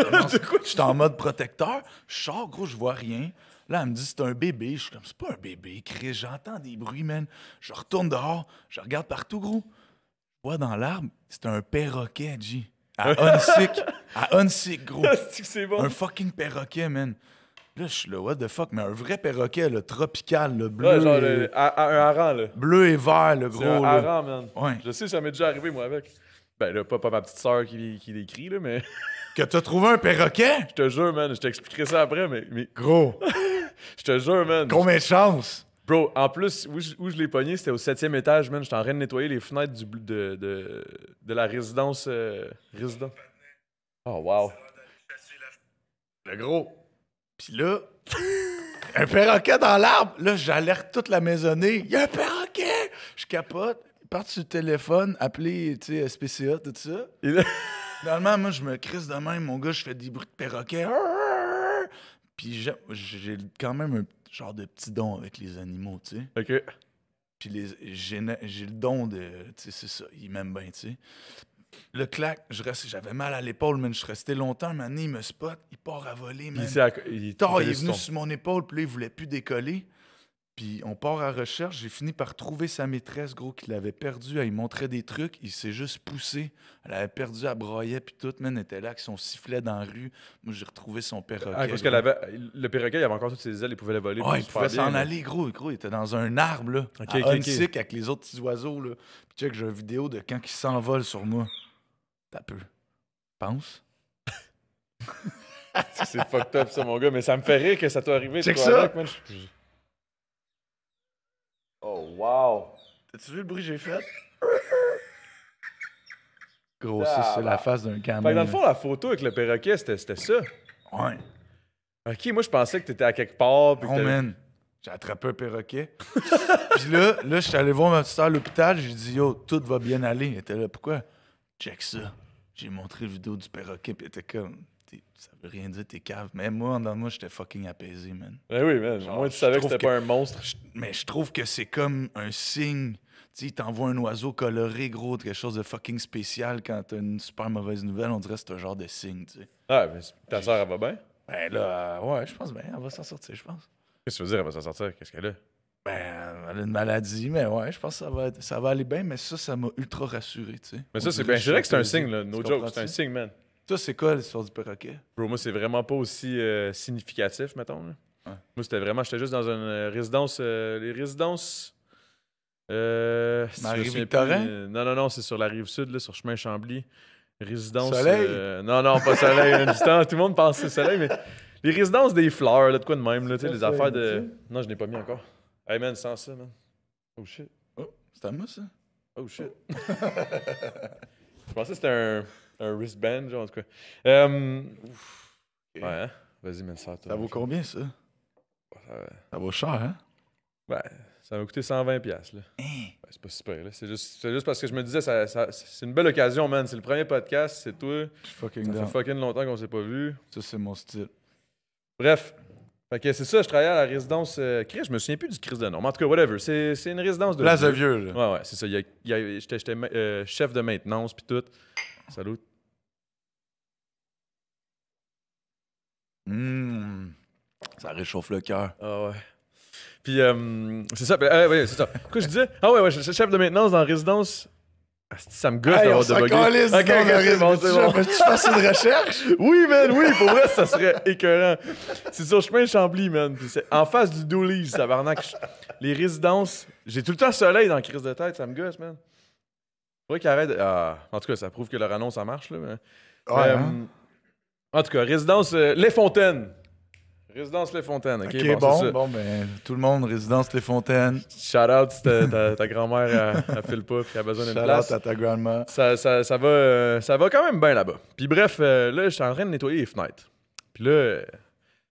suis en mode protecteur. Je sors, gros, je vois rien. Là, elle me dit, c'est un bébé. Je suis comme, c'est pas un bébé, Chris. J'entends des bruits, man. Je retourne dehors. Je regarde partout, gros. Je vois dans l'arbre, c'est un perroquet, G. À Hunsick. À Hunsick, gros. C'est bon. Un fucking perroquet, man. Là, je suis là, what the fuck? Mais un vrai perroquet, le tropical, le bleu. Ouais, genre un hareng, là. Bleu et vert, le C'est gros. un là. hareng, man. Ouais. Je sais, ça m'est déjà arrivé, moi, avec. Ben là, pas ma petite sœur qui l'écrit, là, mais Que t'as trouvé un perroquet? je te jure, man, je t'expliquerai ça après, mais Gros. je te jure, man. Combien de chance? Bro, en plus, où je l'ai pogné, c'était au 7e étage, man. J'étais en train de nettoyer les fenêtres de la résidence. Résidence. Oh, wow. Le gros. Puis là, un perroquet dans l'arbre. Là, j'alerte toute la maisonnée. Il y a un perroquet! Je capote. Ils partent sur le téléphone, appeler, tu sais, SPCA, tout ça. Et là- Finalement, moi, je me crisse de même. Mon gars, je fais des bruits de perroquet. Puis j'ai quand même un genre de petit don avec les animaux, tu sais. OK. Puis j'ai le don de... Tu sais, c'est ça. Ils m'aiment bien, tu sais. Le clac, j'avais mal à l'épaule, man. Je suis resté longtemps. Un moment donné, il me spot. Il part à voler, man. Il est venu sur mon épaule, puis là, il voulait plus décoller. Puis on part à recherche. J'ai fini par trouver sa maîtresse, gros, qu'il avait perdu. Elle lui montrait des trucs. Il s'est juste poussé. Elle avait perdu, elle broyait, puis tout, man. Elle était là avec son sifflet dans la rue. Moi, j'ai retrouvé son perroquet. Ah, parce gros. le perroquet, il avait encore toutes ses ailes, il pouvait le voler. Ouais, il super pouvait bien, s'en là. aller, gros. Il était dans un arbre, là. Ok, à ok, ok. Huntsic, avec les autres petits oiseaux, là. Puis check, j'ai une vidéo de quand il s'envole sur moi. T'as peu. Pense. C'est fucked up, ça, mon gars. Mais ça me fait rire que ça t'est arrivé. Check toi, ça. avec, man. Oh, wow. T'as-tu vu le bruit que j'ai fait? Gros, ça, c'est la face d'un gamin. Fait que dans le fond, la photo avec le perroquet, c'était ça. Ouais. OK, moi, je pensais que t'étais à quelque part. Puis que Oh, t'avais- man. J'ai attrapé un perroquet. Puis là, je suis allé voir ma petite sœur à l'hôpital. J'ai dit, yo, tout va bien aller. Elle était là, pourquoi? Check ça. J'ai montré la vidéo du perroquet. Puis elle était comme, ça veut rien dire, t'es cave. Mais moi, en dedans de moi, j'étais fucking apaisé, man. Ben oui, man. Genre, Moi, tu je savais que trouve c'était que- pas un monstre. Mais je trouve que c'est comme un signe. Tu sais, il t'envoie un oiseau coloré, gros, quelque chose de fucking spécial quand t'as une super mauvaise nouvelle. On dirait que c'est un genre de signe, tu sais. Ah, mais ta soeur, elle va bien? Ben là, ouais, je pense bien, elle va s'en sortir, je pense. Qu'est-ce que tu veux dire, elle va s'en sortir? Qu'est-ce qu'elle a? Ben, elle a une maladie, mais ouais, je pense que ça va aller bien, mais ça m'a ultra rassuré, tu sais. Mais ça, On c'est dirait bien. Je dirais que c'est un apaisé. signe, là. Tu No joke, comprends-tu? c'est un signe, man. Toi, c'est quoi l'histoire du perroquet? Bro, moi, c'est vraiment pas aussi significatif, mettons. Là. Ouais. Moi, j'étais juste dans une résidence. Les résidences. Si je me souviens Marie-Victorin? plus, non, c'est sur la rive sud, là, sur chemin Chambly. Résidence. Soleil? Non, pas Soleil. Man. Justement, tout le monde pense que c'est Soleil, mais les résidences des fleurs, là, de quoi de même, là, tu sais, Ça, les ça, affaires tu sais? de. Non, je n'ai pas mis encore. Hey, man, sans ça, man. Oh shit. Oh, c'est à moi, ça? Oh shit. Je pensais que c'était un wristband, genre, en tout cas. Ouais, hein? Vas-y, man, ça. Ça vaut combien, ça? Ça vaut cher, hein? Ben, ça m'a coûté 120$, là. Hein? Ben, c'est pas super, là. C'est juste parce que je me disais, c'est une belle occasion, man. C'est le premier podcast, c'est toi. Je suis fucking Ça fait down. fucking longtemps qu'on s'est pas vu. Ça, c'est mon style. Bref. Fait que c'est ça, je travaillais à la résidence. Chris, je me souviens plus du Chris de nom. Mais en tout cas, whatever. C'est une résidence de. Place de vieux. vieux, là. Ouais, c'est ça. J'étais chef de maintenance, puis tout. Salut. Ça réchauffe le cœur. Ah ouais. Puis, c'est ça. Ouais, c'est ça. Pourquoi je disais? Ah ouais, je suis chef de maintenance dans la résidence. Asti, ça me gosse Hey, on d'avoir s'en de bugger. calisse, Ok, non, mais c'est bon, c'est bon. tu fasses une recherche? Oui, man, oui, pour vrai, ça serait écœurant. C'est sur chemin Chambly, man. Puis c'est en face du Dooley's, tabarnak. Les résidences, j'ai tout le temps soleil dans la crise de tête, ça me gosse, man. Faudrait qu'il arrête. Ah, en tout cas, ça prouve que leur annonce, ça marche, là. Mais, Ouais, hein? En tout cas, résidence Les Fontaines. Résidence Les Fontaines, ok? Ok, c'est bon, ça. bon, ben, tout le monde, résidence Les Fontaines. Shout out si ta grand-mère, elle file pas puis elle a besoin d'une Shout place. out à ta grandma. Ça va quand même bien là-bas. Puis bref, là, j'étais en train de nettoyer les fenêtres. Puis là,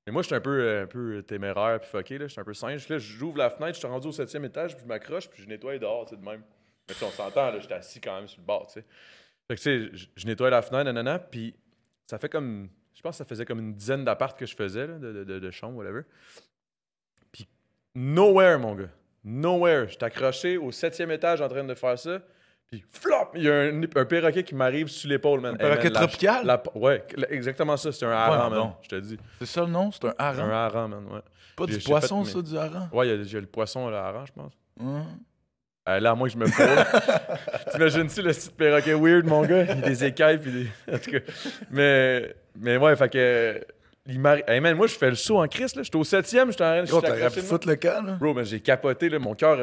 mais moi, j'étais un peu téméraire puis fucké, là. J'étais un peu singe. Là, j'ouvre la fenêtre, je suis rendu au 7e étage, puis je m'accroche, puis je nettoie dehors, tu sais, de même. Mais tu sais, on s'entend, là, j'étais assis quand même sur le bord, tu sais. Fait que, tu sais, je nettoie la fenêtre, nanana, puis ça fait comme... Je pense que ça faisait comme une dizaine d'appartes que je faisais, là, de chambres, whatever. Puis nowhere, mon gars. Nowhere. J'étais accroché au 7e étage en train de faire ça. Puis flop! Il y a un perroquet qui m'arrive sur l'épaule, man. Un perroquet man, tropical? Ouais, exactement ça. C'est un hareng, man. non. Je te dis. C'est ça le nom? C'est un Un hareng? hareng, man, ouais. Pas J'ai du poisson, fait, ça, du hareng? Ouais, il y a le poisson, le hareng, je pense. Ouais. Là, à moins que je me frôle. T'imagines-tu le petit perroquet weird, mon gars? Il y a des écailles, puis des... En tout cas. Mais ouais, fait que... Hey man, moi, je fais le saut en crise, là. J'étais au 7e, j'étais en train de... Gros, j'étais t'aurais pu accroché de foutre le camp, là? Bro, mais j'ai capoté, là. Mon cœur,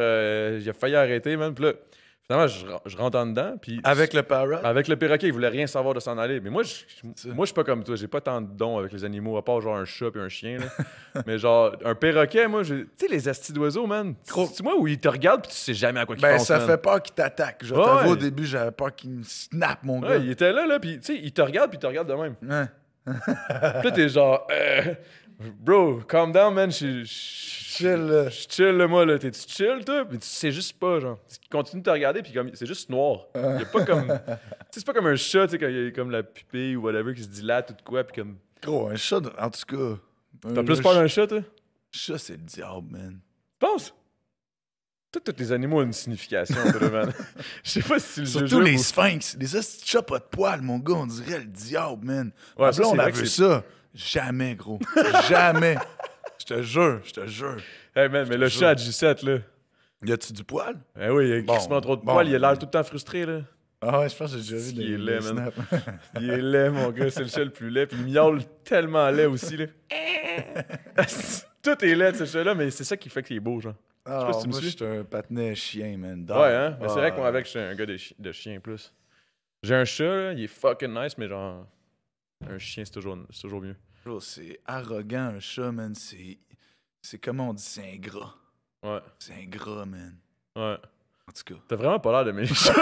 il a failli arrêter, man. Puis là, Finalement, je rentre en dedans, puis... Avec le parrot? Avec le perroquet, il voulait rien savoir de s'en aller. Mais moi, Ça. moi, je suis pas comme toi. J'ai pas tant de dons avec les animaux, à part genre un chat et un chien. Là. Mais genre, un perroquet, moi, tu sais, les astis d'oiseaux, man. C'est moi où ils te regardent puis tu sais jamais à quoi ils Ben, pensent, ça man. fait peur qu'il t'attaque. Je Ouais, t'avoue, ouais. au début, j'avais peur qu'il me snappe, mon Ouais, gars. il était là, puis tu sais, il te regarde puis il te regarde de même. Ouais. Puis là, t'es genre, bro, calm down, man. Chill, là. Je chill, là, moi, là. T'es-tu chill, toi? Puis tu sais juste pas, genre. Il continue de te regarder, puis comme, c'est juste noir. Il y a pas comme. Tu sais, c'est pas comme un chat, tu sais, quand il y a comme la pupille ou whatever qui se dilate ou de quoi, puis comme. Gros, un chat, en tout cas. T'as plus peur d'un chat, toi? Chat, c'est le diable, man. Tu penses? Tous les animaux ont une signification, toi, man. Je sais pas si le Surtout jujube les ou- sphinx. Les hosties de chats pas de poils, mon gars, on dirait le diable, man. Ouais, Ma ça, blonde c'est a vrai que vu c'est- ça. Jamais, gros. Jamais. Je te jure, je te jure. Hey, man, mais le jure. chat à G7, là. Y a-tu du poil? Eh oui, il y a Bon, crissement trop de bon, poils, il a l'air mais- tout le temps frustré, là. Ah ouais, je pense que j'ai déjà vu Il est des laid, man. snaps. Il est laid, mon gars, c'est le chat le plus laid. Puis il miaule tellement laid aussi, là. Tout est laid de ce chat-là, mais c'est ça qui fait qu'il est beau, genre. Ah, pas si tu me moi, suis. j'étais un patinet chien, man. Ouais, hein? Mais c'est vrai que moi, Ah, avec, je suis un gars de chien plus. J'ai un chat, là, il est fucking nice, mais genre, un chien, c'est toujours mieux. bro, c'est arrogant, un chat, man. C'est comment on dit, c'est ingrat. Ouais, C'est ingrat, man. ouais. En tout cas. T'as vraiment pas l'air de mes chats.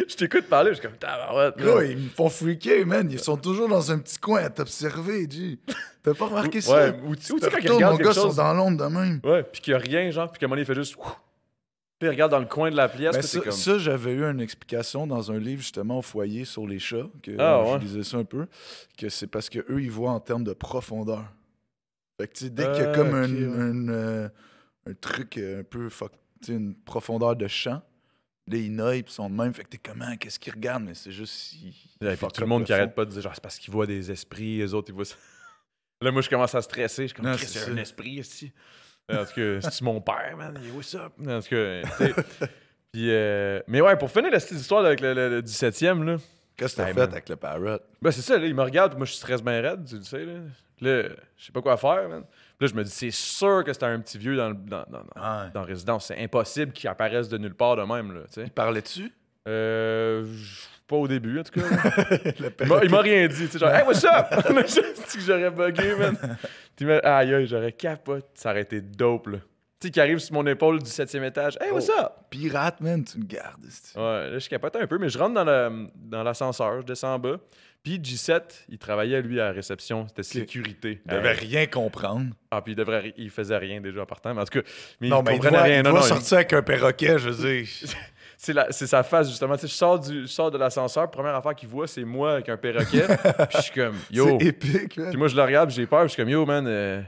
Je t'écoute parler, je suis comme tabarouette. Gros, man. ils me font freaker, man. Ils sont toujours dans un petit coin à t'observer, G. T'as pas remarqué ça? Ouais, ou tu sais, quand ils Retourne, regardent mon quelque gars, sont chose. dans l'ombre de même. Ouais, puis qu'il y a rien, genre, puis qu'à un moment donné, il fait juste. Puis il regarde dans le coin de la pièce, Ben, puis c'est ça, comme. ça, j'avais eu une explication dans un livre justement au foyer sur les chats, que Ah, ouais. je lisais ça un peu, que c'est parce que eux ils voient en termes de profondeur. Fait que tu sais, dès qu'il y a comme ok, un truc un peu tu sais, une profondeur de champ, là ils noient pis sont de même. Fait que t'es comment, qu'est-ce qu'ils regardent, mais c'est juste Ouais, puis tout le monde qui arrête pas de dire, genre, c'est parce qu'ils voient des esprits, les autres, ils voient ça. Là, moi, je commence à stresser. Je suis comme, Non, Chris, c'est c'est un ça. esprit ici. En tout cas, c'est mon père, man. Il est what's up? En tout cas, tu sais. Puis, mais ouais, pour finir la petite histoire avec le 17e, là. Qu'est-ce que t'as Hey, fait man. avec le parrot? Ben, c'est ça, là, il me regarde, puis moi, je stresse bien raide, tu le sais, là. Puis là, je sais pas quoi faire, man. Puis là, je me dis, c'est sûr que c'était un petit vieux dans Ouais. la résidence. C'est impossible qu'il apparaisse de nulle part de même, là, tu sais. Parlais-tu? Pas au début, en tout cas. Là. Le Il m'a rien dit, tu sais, genre, hey, what's up? C'est que j'aurais bugué, man. Aïe, aïe, j'aurais capoté. Ça aurait été dope, là. Tu sais, qui arrive sur mon épaule du 7e étage. Hey, what's up? pirate, man, tu me gardes. c'est-tu. Ouais, là, je capotais un peu, mais je rentre dans l'ascenseur, je descends en bas. Puis G7, il travaillait, lui, à la réception. C'était sécurité. Il devait rien comprendre. Ah, puis il faisait rien déjà en partant. Mais en tout cas, mais Non, il mais il comprenait doit, rien. il Non, doit non, sortir avec un perroquet, je veux dire. c'est sa face, justement. Tu sais, je sors de l'ascenseur. Première affaire qu'il voit, c'est moi avec un perroquet. Puis je suis comme, yo. C'est épique, man. Puis moi, je le regarde, puis j'ai peur. Puis je suis comme, yo, man, il va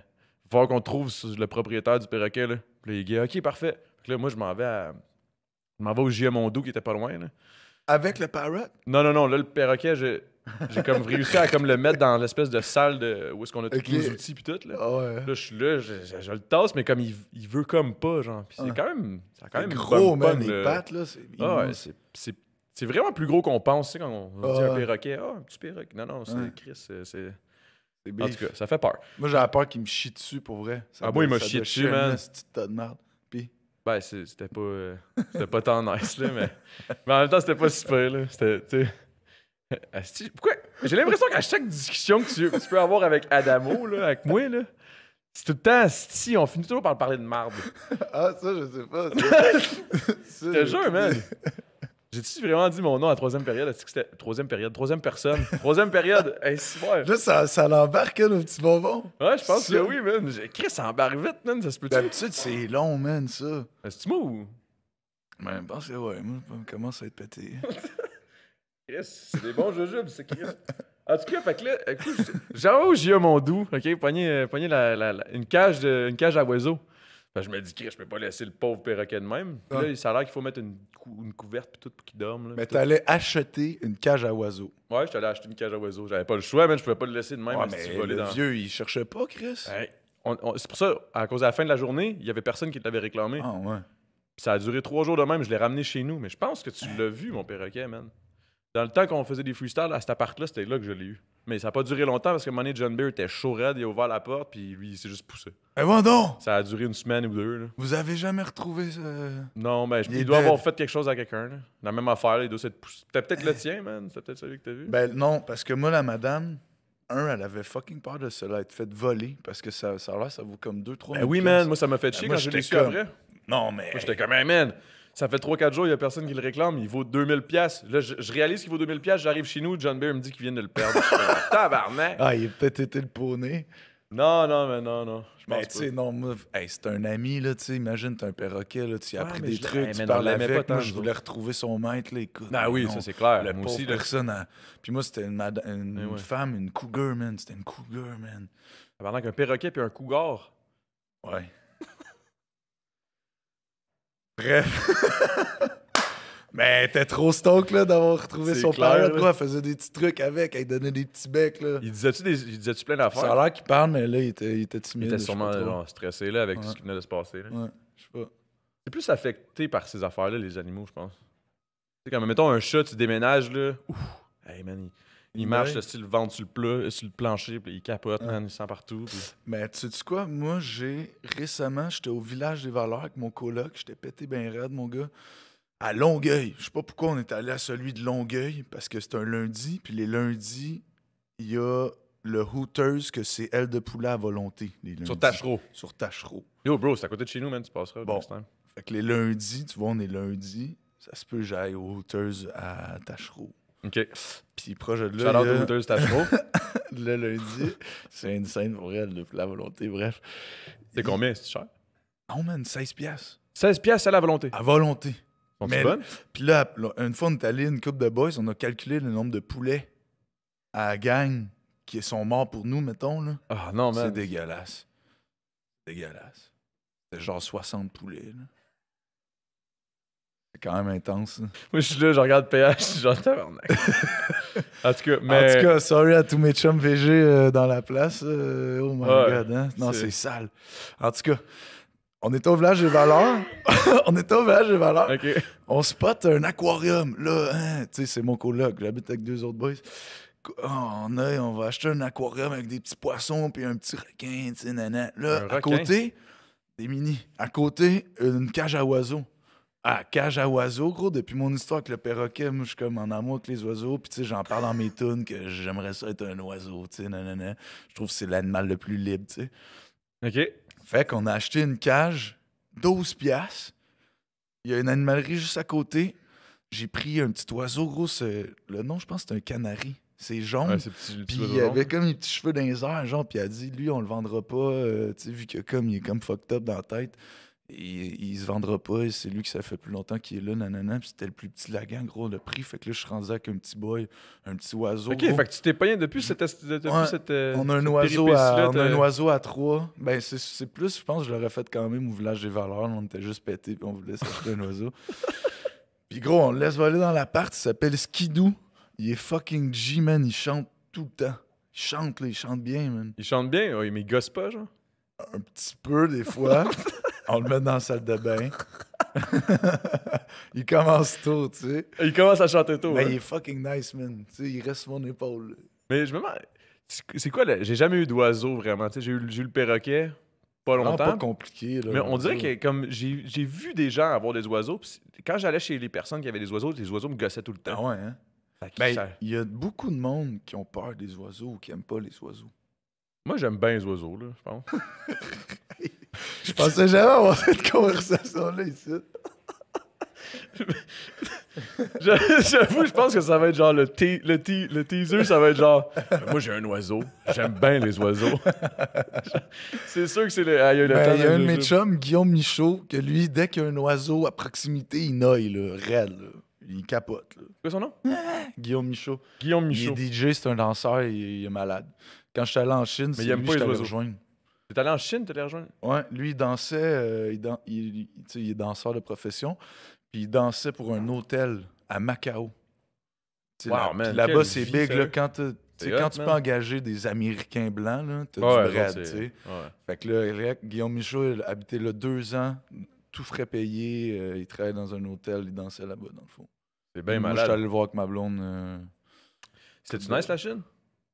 falloir qu'on trouve le propriétaire du perroquet. Là. Puis les gars, OK, parfait. Puis là, moi, je m'en vais au J.A. Mondou qui était pas loin. Là. Avec le parrot? Non. Là, le perroquet, j'ai comme réussi à comme le mettre dans l'espèce de salle où est-ce qu'on a tous Ok. nos outils puis tout. Là. Ah ouais. Là, je suis là, je le tasse, mais comme il veut comme pas, genre. Puis c'est Ah. quand même... Ça a quand même Gros, une man, bonne les pogne, pattes, là, c'est Ah ouais, immense. c'est vraiment plus gros qu'on pense, tu sais, quand on dit Ah un ouais. perroquet. Ah, un petit perroquet. Non, c'est Ouais. Chris, c'est... C'est En bif. tout cas, ça fait peur. Moi, j'avais peur qu'il me chie dessus, pour vrai. Ça Ah, moi, il doit- m'a ça chié doit dessus, chier un man. esti de tas de merde. Puis, Ben, c'était pas tant nice, là, mais en même temps, c'était pas super, là. C'était, tu sais... Asti, pourquoi? J'ai l'impression qu'à chaque discussion que tu peux avoir avec Adamo, là, avec moi, là, c'est tout le temps, asti, on finit toujours par parler de marde. ah, ça, je sais pas. Je te jure, man. J'ai-tu vraiment dit mon nom à la troisième période? Est-ce que c'était troisième personne? Troisième période? Hey, c'est vrai. Là, ça l'embarque, nos petits bonbons. Ouais, je pense que Ça. oui, man. Chris, ça embarque vite, man. Ça se peut-tu? D'habitude, c'est long, man, ça. C'est-tu moi ou... Mais je pense que, ouais, moi, je commence à être pété. Chris, c'est des bons jujubes, c'est Chris. En tout cas, fait que là, écoute, j'en vais au J.A. Mondou, OK? Pogner une cage à oiseaux. Fait que je me dis, Chris, je peux pas laisser le pauvre perroquet de même. Puis là, ça a l'air qu'il faut mettre une couverte puis tout pour qu'il dorme. Là, Mais puis tout. t'allais acheter une cage à oiseaux. Ouais, je t'allais acheter une cage à oiseaux. J'avais pas le choix, man. Je pouvais pas le laisser de même. Ouais, asti, mais voler le dans... vieux, il cherchait pas, Chris. Hey, c'est pour ça, à cause de la fin de la journée, il y avait personne qui l'avait réclamé. Ah, ouais. Puis ça a duré 3 jours de même. Je l'ai ramené chez nous. Mais je pense que tu l'as vu, mon perroquet, man. Dans le temps qu'on faisait des freestyles à cet appart-là, c'était là que je l'ai eu. Mais ça n'a pas duré longtemps parce qu'à un moment donné, John Beer était chaud raide, il a ouvert la porte, puis lui, il s'est juste poussé. Mais bon, donc! Ça a duré une semaine ou deux. Là. Vous avez jamais retrouvé ça? Non, mais Il est il doit dead. avoir fait quelque chose à quelqu'un. Là. La même affaire, là, il doit s'être poussé. C'était peut-être le tien, man. C'était peut-être celui que t'as vu. Ben non, parce que moi, la madame, elle avait fucking peur de se l'être fait voler parce que ça a l'air, ça vaut comme 2-3 Ben oui, man. Moi, ça m'a fait chier moi, quand je l'ai j'étais su comme- après. Non, mais. Moi, j'étais comme, hey, man, ça fait 3-4 jours, il n'y a personne qui le réclame, il vaut 2000$. Là, je réalise qu'il vaut 2000$, j'arrive chez nous, John Beer me dit qu'il vient de le perdre. Je suis comme, tabarnak! Ah, il a peut-être été le poney. Non, non. Je Mais pense tu sais, non, moi, hey, c'est un ami, là, tu sais, imagine, t'es un perroquet, là, tu y as Ouais, appris mais des je trucs, l'ai- tu mais parles on l'aimait avec, pas tant, moi, je nous voulais autres. retrouver son maître, là, écoute. Ah mais oui, non. ça c'est clair. La Moi pauvre aussi, là. personne, puis moi, c'était une Eh ouais. femme, une cougar, man, c'était une cougar, man. Pendant qu'un perroquet puis un cougar. Ouais. Bref. Mais elle était trop stoked là, d'avoir retrouvé C'est son clair, père. là. Là, elle faisait des petits trucs avec, elle donnait des petits becs. Là. Il disait-tu plein Ça a d'affaires? l'air qu'il parle, mais là, il était Il timide. était je sais sûrement pas trop. genre, stressé là, avec Ouais. ce qui venait de se passer. Là. Ouais, je sais pas. C'est plus affecté par ces affaires-là, les animaux, je pense. Tu sais, quand mettons un chat, tu déménages, là. Ouf! Hey man, il marche Ouais. là, sur le ventre, sur le plancher, puis il capote, man, il sent partout. Puis... Mais tu sais quoi, moi, récemment, j'étais au village des Valeurs avec mon coloc, j'étais pété ben raide, mon gars, à Longueuil. Je sais pas pourquoi on est allé à celui de Longueuil, parce que c'est un lundi, puis les lundis, il y a le Hooters, que c'est aile de poulet à volonté. Les lundis. Sur Tachereau. Sur Tachereau. Yo, bro, c'est à côté de chez nous, man, tu passeras. Bon. next time. Fait que les lundis, tu vois, on est lundi, ça se peut que j'aille au Hooters à Tachereau. OK. Puis proche de là, Shout out il y a- to Hooters Tachereau. le lundi, c'est une scène pour elle, de la volonté, bref. C'est combien, c'est cher? Non, man, 16 piastres. 16$ à la volonté. À volonté. Sont-tu Mais- bonnes? Puis là, une fois, on est allé une couple de boys, on a calculé le nombre de poulets à la gang qui sont morts pour nous, mettons. Là. Ah non, C'est man. dégueulasse. Dégueulasse. C'est genre 60 poulets. Là. C'est quand même intense. Là. Moi, je suis là, je regarde PH, je suis genre tabarnak. En tout cas, mais... En tout cas, sorry à tous mes chums VG dans la place. Oh my Ouais, god, hein? Non, c'est- c'est sale. En tout cas, on était au village des Valeurs. On était au village des Valeurs. OK. On spot un aquarium. Là, hein, tu sais, c'est mon coloc. J'habite avec 2 autres boys. On va acheter un aquarium avec des petits poissons puis un petit requin, tu sais, nana. Là, Un à requin? côté, des mini. À côté, une cage à oiseaux. Ah, cage à oiseaux, gros. Depuis mon histoire avec le perroquet, moi, je suis comme en amour avec les oiseaux. Puis, tu sais, j'en parle dans mes tunes que j'aimerais ça être un oiseau, tu sais, nanana. Je trouve que c'est l'animal le plus libre, tu sais. OK. Fait qu'on a acheté une cage, 12 piastres. Il y a une animalerie juste à côté. J'ai pris un petit oiseau, gros. Le nom, je pense, c'est un canari. C'est jaune. Ouais, c'est petit, le petit Puis oiseau il jaune. avait comme les petits cheveux dans les airs, genre, puis il a dit, lui, on le vendra pas, tu sais, vu que comme il est comme fucked up dans la tête, il se vendra pas, et c'est lui que ça fait plus longtemps qu'il est là, nanana, puis c'était le plus petit de la gang, gros, le prix, fait que là, je suis rendu avec un petit boy, un petit oiseau, OK, gros. fait que tu t'es pogné depuis cette... Ouais, cette On a un cette oiseau péripétie-là, à, on a un t'as- oiseau à 3. Ben, c'est plus, je pense, que je l'aurais fait quand même au village des Valeurs. Là, on était juste pétés puis on voulait s'acheter un oiseau. Puis gros, on le laisse voler dans l'appart. Il s'appelle Skidoo. Il est fucking G, man. Il chante tout le temps. Il chante, là. Il chante bien, man. Il chante bien, ouais, mais il gosse pas, genre. Un petit peu, des fois. On le met dans la salle de bain. Il commence tôt, tu sais. Il commence à chanter tôt. Mais hein. il est fucking nice, man. Tu sais, il reste sur mon épaule. Mais je me demande... C'est quoi, là? J'ai jamais eu d'oiseau, vraiment. Tu sais, j'ai eu le perroquet, pas Vraiment longtemps. pas compliqué, là. Mais on dirait que comme j'ai vu des gens avoir des oiseaux, pis quand j'allais chez les personnes qui avaient des oiseaux me gossaient tout le Ah temps. ouais, hein? Fait que Ben, ça- il y a beaucoup de monde qui ont peur des oiseaux ou qui aiment pas les oiseaux. Moi, j'aime bien les oiseaux, là, je pense. Je pensais jamais avoir cette conversation-là ici. J'avoue, je pense que ça va être genre le teaser, ça va être genre moi j'ai un oiseau, j'aime bien les oiseaux. C'est sûr que c'est le. Ah, il y a le temps Ben, il y a un de mes jujube. chums, Guillaume Michaud, que lui, dès qu'il y a un oiseau à proximité, il noie, là, raide. Là. Il capote. Là. C'est quoi son nom? Guillaume Michaud. Guillaume Il Michaud. est DJ, c'est un danseur, il est malade. Quand je suis allé en Chine, c'est il aime lui pas que les je t'allais oiseaux. rejoindre. T'es allé en Chine, t'es allé rejoindre? Ouais, lui, il dansait, tu sais, il est danseur de profession, puis il dansait pour un hôtel à Macao. Tu sais, Wow, là- man, puis là-bas, quelle c'est vie, big, là, sérieux. quand, tu C'est sais, quand hot, tu man. peux engager des Américains blancs, là, t'as Ouais, du bread, ça, tu c'est- sais. ouais. Fait que là, Guillaume Michaud, il a habité là 2 ans, tout frais payé, il travaillait dans un hôtel, il dansait là-bas, dans le fond. C'est bien Moi, je suis allé malade. le voir avec ma blonde. C'était-tu nice, la Chine?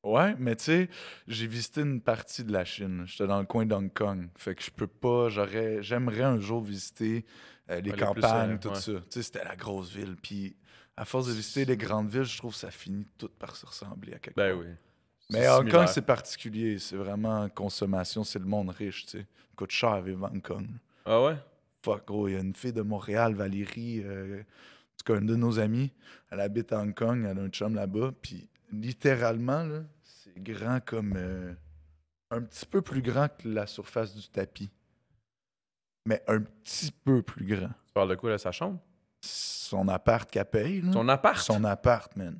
Ouais, mais tu sais, j'ai visité une partie de la Chine. J'étais dans le coin d'Hong Kong. Fait que je peux pas, j'aimerais un jour visiter les Ouais, les plus, campagnes, tout ouais. ça. Tu sais, c'était la grosse ville. Puis, à force de visiter les grandes villes, je trouve que ça finit tout par se ressembler à quelque Ben part. oui. Mais C'est Hong Kong, similaire. c'est particulier. C'est vraiment consommation. C'est le monde riche, tu sais. Ça coûte cher à vivre à Hong Kong. Ah ouais? Fuck, gros. Il y a une fille de Montréal, Valérie, en tout cas, une de nos amies. Elle habite à Hong Kong. Elle a un chum là-bas. Puis, littéralement, là, c'est grand comme... un petit peu plus grand que la surface du tapis. Mais un petit peu plus grand. Tu parles de quoi, là, sa chambre? Son appart qu'elle paye, là. Son appart? Son appart, man.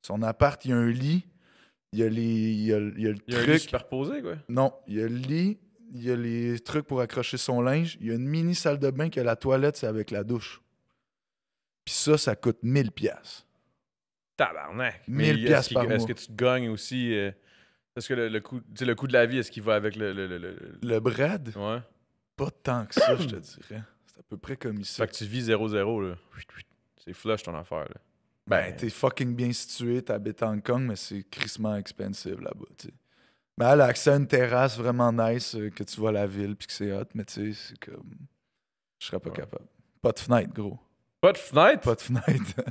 Son appart, il y a un lit. Il y a il y a le Il y a un lit truc. superposé, quoi. Non, il y a le lit. Il y a les trucs pour accrocher son linge. Il y a une mini salle de bain que la toilette, c'est avec la douche. Puis ça coûte 1000 pièces. Tabarnak. 1000 Mais piastres par est-ce mois. que tu te gagnes aussi... Est-ce que le coût, tu sais, le coût de la vie, est-ce qu'il va avec Le bread, Ouais. pas tant que ça, je te dirais. C'est à peu près comme ici. Fait que tu vis 0-0, là. C'est flush, ton affaire, là. Ben, t'es fucking bien situé, t'habites à Hong Kong, mais c'est crissement expensive là-bas, tu sais. Mais elle a accès à une terrasse vraiment nice, que tu vois la ville, puis que c'est hot, mais tu sais, c'est comme... Je serais pas Ouais. capable. Pas de fenêtre, gros. Pas de fenêtre? Pas de fenêtre.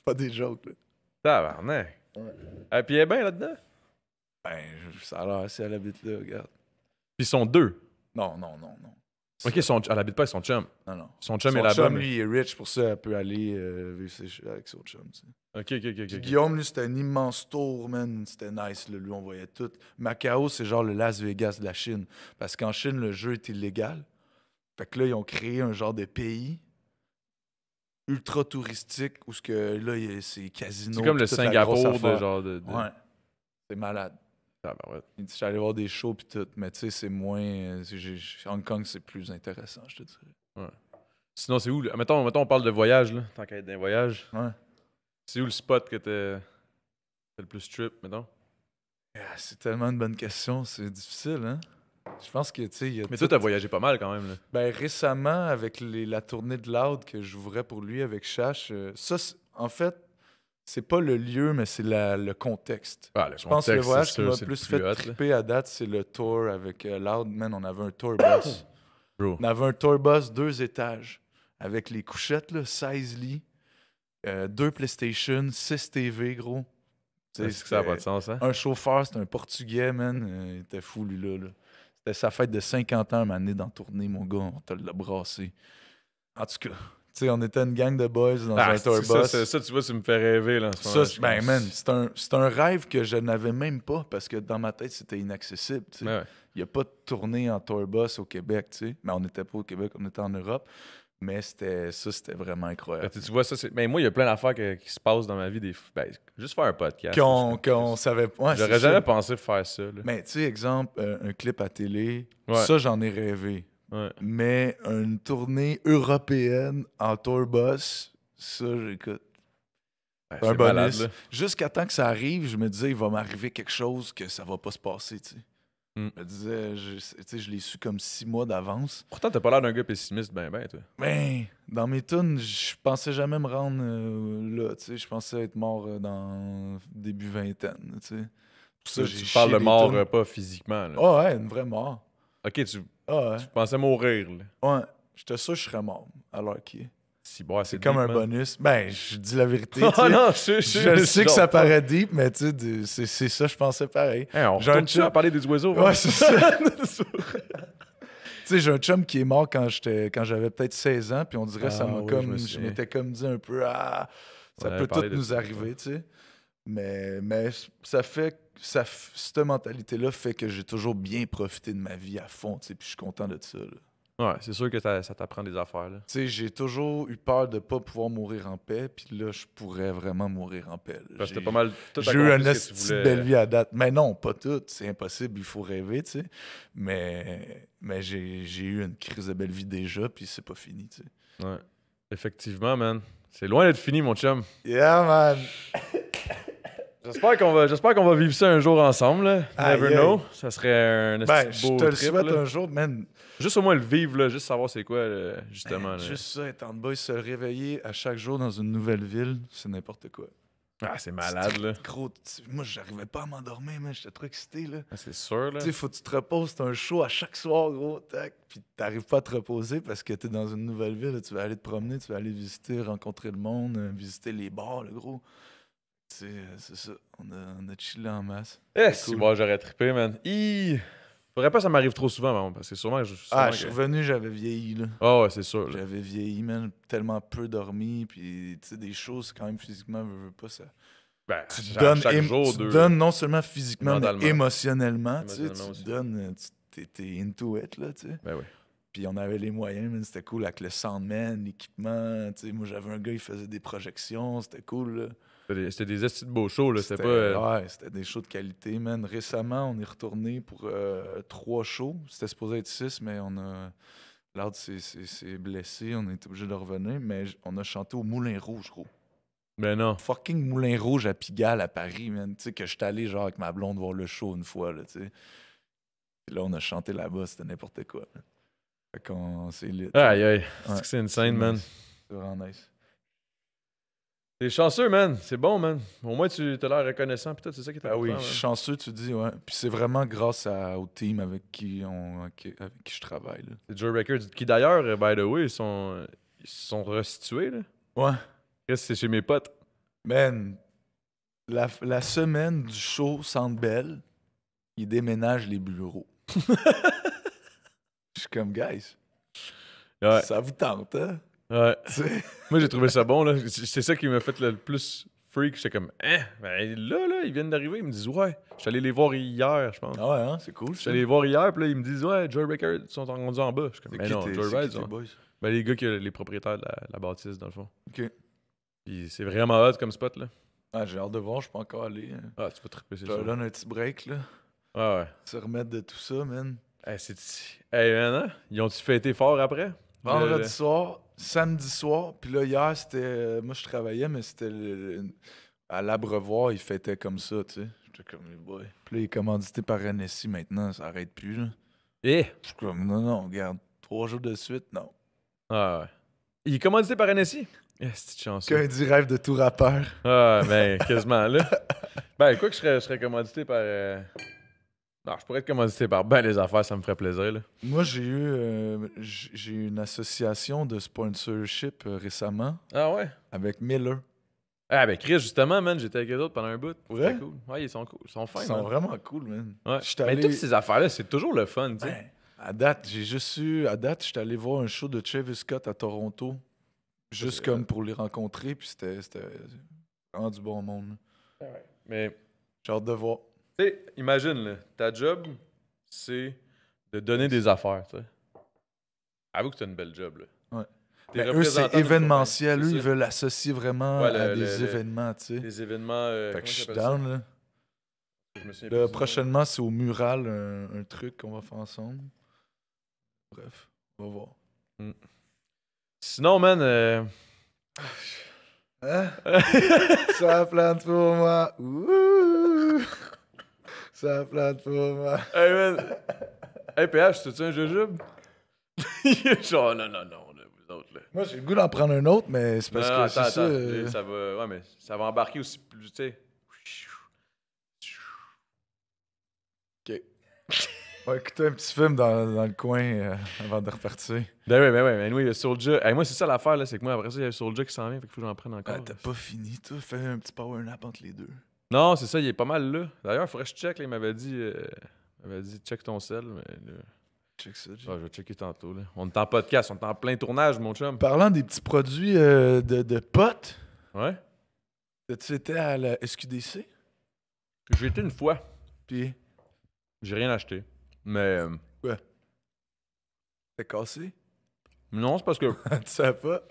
Pas des jokes, là. Tabarnak. Ouais. Ah, puis elle est bien là-dedans? Ben, ça a l'air si elle habite là, regarde. Puis ils sont deux. Non. Ok, elle habite pas avec son chum. Non. Son chum Son est là-bas. chum, mais- lui, il est rich, pour ça, elle peut aller vivre avec son chum, tu sais. Ok. Puis Guillaume, lui, c'était un immense tour, man. C'était nice, là. Lui, on voyait tout. Macao, c'est genre le Las Vegas de la Chine. Parce qu'en Chine, le jeu est illégal. Fait que là, ils ont créé un genre de pays ultra touristique où ce que là, c'est casino. C'est comme le puis toute la grosse Singapour de affaire. genre de... Ouais. C'est malade. Tabarouette. Je suis allé voir des shows puis tout, mais tu sais, c'est moins. Hong Kong, c'est plus intéressant, je te dirais. Sinon, c'est où? Mettons, on parle de voyage, là. Tant qu'à être d'un voyage. Ouais. C'est où le spot que t'es le plus trip, mettons? Ah, c'est tellement une bonne question, c'est difficile, hein? Je pense que, tu sais, il y a Mais tout- toi, t'as voyagé pas mal quand même, là. Ben, récemment, avec la tournée de Loud que j'ouvrais pour lui avec Chash, en fait, c'est pas le lieu, mais c'est le contexte. Ah, le Je pense que le contexte, voyage c'est qui sûr, m'a c'est le plus plus fait hot, là. triper à date, c'est le tour avec Loud. Man, on avait un tour bus. Bro. On avait un tour bus 2 étages avec les couchettes, là, 16 lits, 2 PlayStation, 6 TV, gros. Tu sais, Est-ce que ça n'a pas de sens, hein? un chauffeur, c'était un Portugais, man. Il était fou, lui, là. C'était sa fête de 50 ans, un moment donné, dans la tournée, mon gars. On te l'a brassé. En tout cas, tu sais, on était une gang de boys dans un tour bus. Ça, tu vois, ça me fait rêver, là, en ce moment. Ben, man, c'est un rêve que je n'avais même pas parce que dans ma tête, c'était inaccessible. Tu sais. Ouais. Il n'y a pas de tournée en tour bus au Québec, tu sais. Mais on n'était pas au Québec, on était en Europe. Mais c'était vraiment incroyable. Tu vois, ça, c'est. Mais moi, il y a plein d'affaires qui se passent dans ma vie. Ben, juste faire un podcast. Qu'on savait pas. Ouais, J'aurais c'est jamais ça. pensé faire ça, là. Mais tu sais, exemple, un clip à télé, Ouais. ça, j'en ai rêvé. Ouais. Mais une tournée européenne en tour bus, ça, j'écoute. Ben, Un c'est malade, bonus. là. Jusqu'à temps que ça arrive, je me disais, il va m'arriver quelque chose que ça va pas se passer, tu sais. Mm. Je me disais, tu sais, je l'ai su comme 6 mois d'avance. Pourtant, t'as pas l'air d'un gars pessimiste, ben, toi. Ben, dans mes tunes, je pensais jamais me rendre là, tu sais. Je pensais être mort dans début vingtaine, tu sais. Pour ça, Tu j'ai parles chié de des mort, tunes. pas physiquement, là. Ah ouais, une vraie mort. Ok, tu Ah ouais. pensais mourir, là. Ouais, j'étais sûr que je serais mort, alors qu'il est. Si, bon, C'est comme deep, un man. bonus. Ben, je dis la vérité. tu Oh sais. non, Je sais que ça paraît deep, mais tu sais, c'est ça, je pensais pareil. Hey, on J'ai un retourne chum- à parler des oiseaux. Ouais, hein? c'est ça. Tu sais, j'ai un chum qui est mort quand j'avais peut-être 16 ans, puis on dirait ça Ah m'a oui, comme. je me Je souviens. m'étais comme dit un peu, ça On avait peut tout parlé de nous ça, arriver, tu sais. Mais ça fait. Cette mentalité-là fait que j'ai toujours bien profité de ma vie à fond, tu sais, puis je suis content de ça, là. Ouais, c'est sûr que ça t'apprend des affaires, là. Tu sais, j'ai toujours eu peur de pas pouvoir mourir en paix, puis là, je pourrais vraiment mourir en paix, là. Parce que t'as pas mal tout J'ai eu accompli une ce que tu petite voulais. belle vie à date. Mais non, pas toute. C'est impossible, il faut rêver, tu sais. Mais j'ai eu une crise de belle vie déjà, puis c'est pas fini, tu sais. Ouais. Effectivement, man. C'est loin d'être fini, mon chum. Yeah, man! J'espère qu'on va vivre ça un jour ensemble. Là. Aïe, Never aïe. know. Ça serait un Ben, esti je beau te le trip, souhaite là. un jour, man. Juste au moins le vivre, là, juste savoir c'est quoi, là, justement. Là. Juste ça, être en boy, se réveiller à chaque jour dans une nouvelle ville, c'est n'importe quoi. Ah, c'est malade, là. Gros, moi, j'arrivais pas à m'endormir, man. J'étais trop excité, là. Ah, c'est sûr, là. Tu sais, faut que tu te reposes, c'est un show à chaque soir, gros, tac. Puis t'arrives pas à te reposer parce que t'es dans une nouvelle ville, là, tu vas aller te promener, tu vas aller visiter, rencontrer le monde, visiter les bars, le gros. Tu sais, c'est ça. On a chillé en masse. Si cool. bon, j'aurais trippé, man. Faudrait pas que ça m'arrive trop souvent, man, parce que sûrement... Je suis revenu, j'avais vieilli, là. Ah ouais, c'est sûr, là. J'avais vieilli, man. Tellement peu dormi, puis tu sais, des choses, quand même, physiquement, veux pas ça. Ben, Tu te chaque jour, tu deux. te donnes non seulement physiquement, mais Mentalement. émotionnellement, tu sais, Émotionnellement tu aussi. te donnes, t'es into it, là, tu sais. Ben oui. Puis on avait les moyens, man, c'était cool avec le soundman, l'équipement, tu sais, moi j'avais un gars, il faisait des projections, c'était cool, là. C'était des estis de beaux shows, là. C'était pas... Ouais, c'était des shows de qualité, man. Récemment, on est retourné pour 3 shows, c'était supposé être 6, mais Loud s'est blessé, on a été obligé de revenir, mais on a chanté au Moulin Rouge, gros. Ben non. Fucking Moulin Rouge à Pigalle, à Paris, man. Tu sais, que je suis allé, genre, avec ma blonde voir le show une fois, là, tu sais. Puis là, on a chanté là-bas, c'était n'importe quoi, là. Fait qu'on... C'est lit. Aïe, aïe. Ouais. C'est insane, man. Nice. C'est vraiment nice. T'es chanceux, man. C'est bon, man. Au moins, tu t'as l'air reconnaissant, pis tout, c'est ça qui est Ah oui, important, man. chanceux, tu dis, ouais. Puis c'est vraiment grâce au team avec qui je travaille, là. C'est Joe Records, qui d'ailleurs, by the way, ils se sont restitués, là. Ouais. Qu'est-ce que c'est chez mes potes? Man, la semaine du show Centre Bell, ils déménagent les bureaux. Je suis comme, guys, Ouais. ça vous tente, hein? Ouais. Tu sais? Moi, j'ai trouvé ça bon, là. C'est ça qui m'a fait le plus freak. J'étais comme, hein? Ben là, ils viennent d'arriver. Ils me disent, ouais. Je suis allé les voir hier, je pense. Ah ouais, hein? C'est cool, Je suis ça. allé les voir hier, puis là, ils me disent, ouais, Joe Records sont rendus en bas. Je suis comme, ben non, Joe c'est qui Records. tes boys? Ben les gars, les propriétaires de la bâtisse, dans le fond. OK. Puis c'est vraiment hot comme spot, là. Ah, j'ai hâte de voir, je peux encore aller. Hein. Ah, tu vas triper, c'est Je leur sûr. donne un petit break, là. Ah ouais. Se remettre de tout ça, man. Hey, hey, man, hein? Ils ont-tu fêté fort après? Vendredi soir, samedi soir, puis là, hier, c'était... moi, je travaillais, mais c'était à l'Abreuvoir, ils fêtaient comme ça, tu sais. J'étais comme, les boys. Puis là, il est commandité par NSI maintenant, ça arrête plus, là. Eh! Je suis comme, non, regarde, 3 jours de suite, non. Ah ouais. Il est commandité par NSI? C'est chanceux. Qu'un dit rêve de tout rappeur. Ah, ben, quasiment, là. Ben, quoi que je serais commandité par... Non, je pourrais être commandité par ben les affaires, ça me ferait plaisir, là. Moi, j'ai eu une association de sponsorship récemment Ah ouais? avec Miller. Ah ben, Chris, justement, man, j'étais avec eux autres pendant un bout. Ouais? C'était cool. Ouais, ils sont cool. Ils sont fins, Ils sont man. vraiment cool, man. Ouais. J'étais Mais allé- toutes ces affaires-là, c'est toujours le fun, tu sais. Ben, à date, j'étais allé voir un show de Travis Scott à Toronto. Juste c'est comme pour les rencontrer, puis c'était vraiment du bon monde. Là. Mais, J'ai hâte de voir. tu sais, imagine, là, ta job, c'est de donner des affaires, tu sais. Avoue que c'est une belle job, là. Ouais. T'es Mais eux, représentant c'est d'une événementiel. compagnie, Eux, c'est ils ça. veulent associer vraiment Ouais, à le- des le- événements, tu sais. Des événements... Fait comment que je suis ils appellent ça? down, là. Je me souviens Là, plus du nom. prochainement, c'est au Mural, un truc qu'on va faire ensemble. Bref, on va voir. Sinon, man... Hein? Ça plante pour moi. Ouh! Ça plante pour moi. Hey, man! Hey, PH, c'est-tu un jujube? Genre, non, là, vous autres, là. Moi, j'ai le goût d'en prendre un autre, mais c'est parce Non, que attends, c'est ça. ça va... Ouais, mais ça va embarquer aussi plus, tu sais... OK. On va écouter un petit film dans le coin avant de repartir. Ben ouais, mais oui, le Soulja... Hey, moi, c'est ça l'affaire, là, c'est que moi, après ça, il y a le Soulja qui s'en vient, fait qu'il faut que j'en prenne encore. Ah, t'as pas fini, toi? Fais un petit power nap entre les deux. Non, c'est ça, il est pas mal là. D'ailleurs, il faudrait que je check, là, il m'avait dit, check ton sel, mais là, Check ça, Jay. je vais checker tantôt, là. On est en podcast, on est en plein tournage, mon chum. Parlant des petits produits de potes, Ouais? tu étais à la SQDC? J'ai été une fois, Puis, j'ai rien acheté. Mais t'es cassé? non, c'est parce que Tu savais pas?